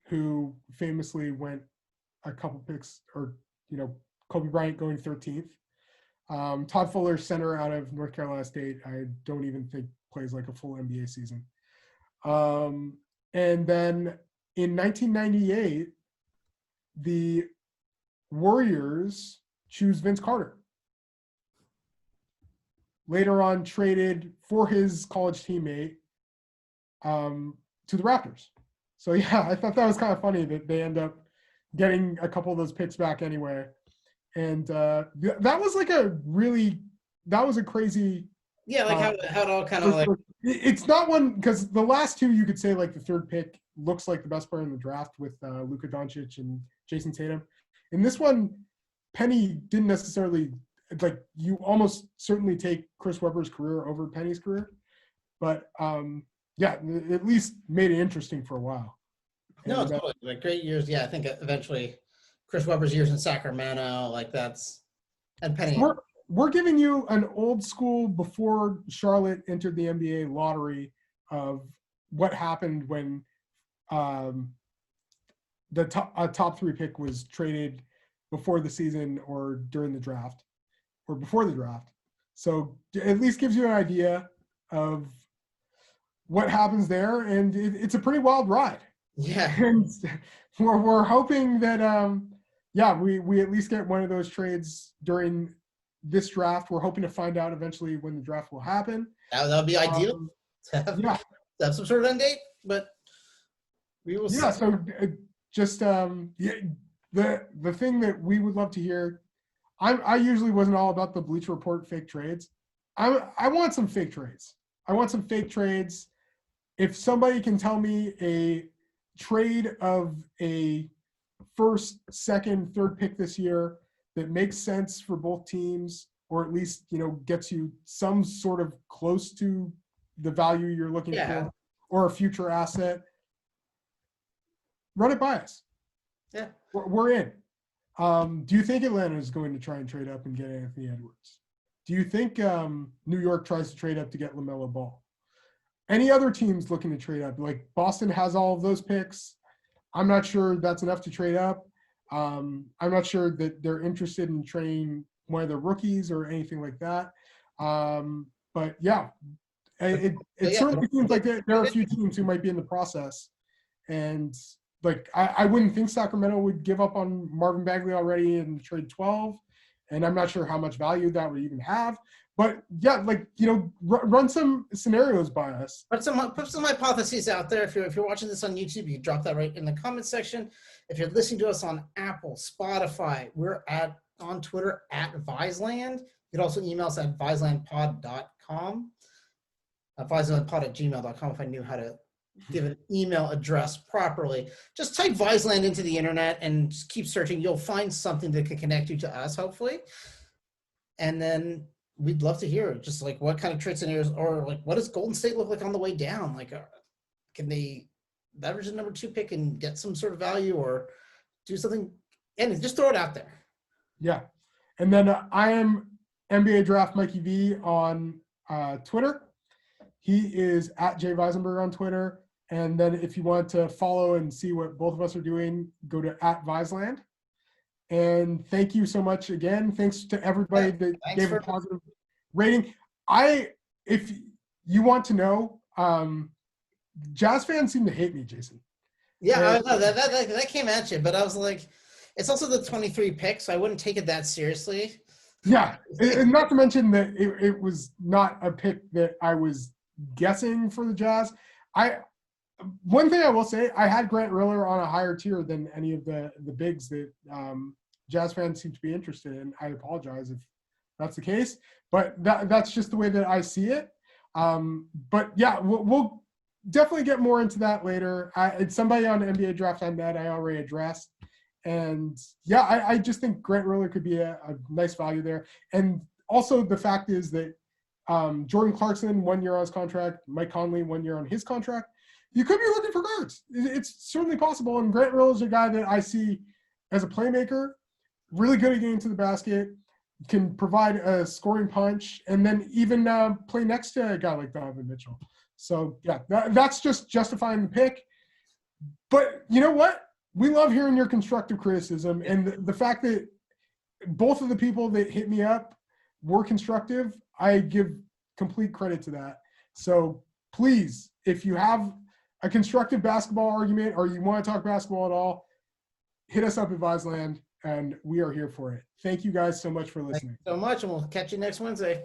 who famously went a couple picks, or Kobe Bryant going 13th. Todd Fuller, center out of North Carolina State, I don't even think plays like a full NBA season. And then in 1998, the Warriors choose Vince Carter. Later on, traded for his college teammate to the Raptors. So yeah, I thought that was kind of funny that they end up getting a couple of those picks back anyway. And that was a crazy. Yeah, like how it all kind of like. It's not one, because the last two you could say like the third pick looks like the best player in the draft with Luka Doncic and Jason Tatum. In this one, Penny didn't necessarily, like, you almost certainly take Chris Webber's career over Penny's career, but yeah, at least made it interesting for a while. No, it's totally like great years. Yeah, I think eventually Chris Webber's years in Sacramento, like that's, and Penny. We're giving you an old school before Charlotte entered the NBA lottery of what happened when the top three pick was traded before the season or during the draft or before the draft. So at least gives you an idea of what happens there. And it's a pretty wild ride. Yeah. And we're hoping that, we at least get one of those trades during this draft. We're hoping to find out eventually when the draft will happen. That would be ideal. To have some sort of end date, but we will see. Yeah, so just the thing that we would love to hear, I usually wasn't all about the Bleacher Report fake trades. I want some fake trades. I want some fake trades. If somebody can tell me a trade of a first, second, third pick this year that makes sense for both teams, or at least, gets you some sort of close to the value you're looking for, or a future asset, run it by us. Yeah. We're in. Do you think Atlanta is going to try and trade up and get Anthony Edwards? Do you think New York tries to trade up to get LaMelo Ball? Any other teams looking to trade up? Like Boston has all of those picks. I'm not sure that's enough to trade up. I'm not sure that they're interested in trading one of the rookies or anything like that. But yeah, it certainly seems like there are a few teams who might be in the process. And like, I wouldn't think Sacramento would give up on Marvin Bagley already in trade 12. And I'm not sure how much value that would even have. But yeah, like, run some scenarios by us. Put some hypotheses out there. If you're watching this on YouTube, you can drop that right in the comment section. If you're listening to us on Apple, Spotify, we're on Twitter at Viseland. You can also email us at viselandpod.com. Viselandpod@gmail.com if I knew how to give an email address properly. Just type Viseland into the internet and just keep searching. You'll find something that can connect you to us, hopefully. And then we'd love to hear just like what kind of trade scenarios, or like what does Golden State look like on the way down? Like, can they leverage the number 2 pick and get some sort of value, or do something? And just throw it out there. Yeah. And then I am NBA Draft Mikey V on Twitter. He is at Jay Visenberg on Twitter. And then if you want to follow and see what both of us are doing, go to @Viseland. And thank you so much again. Thanks to everybody that gave a positive rating. If you want to know, Jazz fans seem to hate me, Jason. Yeah, that came at you, but I was like, it's also the 23 pick, so I wouldn't take it that seriously. Yeah, and not to mention that it was not a pick that I was guessing for the Jazz. One thing I will say, I had Grant Riller on a higher tier than any of the bigs that Jazz fans seem to be interested in. I apologize if that's the case, but that's just the way that I see it. But yeah, we'll definitely get more into that later. It's somebody on NBA Draft.net I already addressed. And yeah, I just think Grant Riller could be a nice value there. And also the fact is that Jordan Clarkson, 1 year on his contract, Mike Conley, 1 year on his contract. You could be looking for guards. It's certainly possible. And Grant Riller is a guy that I see as a playmaker, really good at getting to the basket, can provide a scoring punch, and then even play next to a guy like Donovan Mitchell. So yeah, that's just justifying the pick. But you know what? We love hearing your constructive criticism, and the fact that both of the people that hit me up were constructive, I give complete credit to that. So please, if you have a constructive basketball argument or you want to talk basketball at all, hit us up at Viseland, and we are here for it. Thank you guys so much for listening. Thank you so much, and we'll catch you next Wednesday.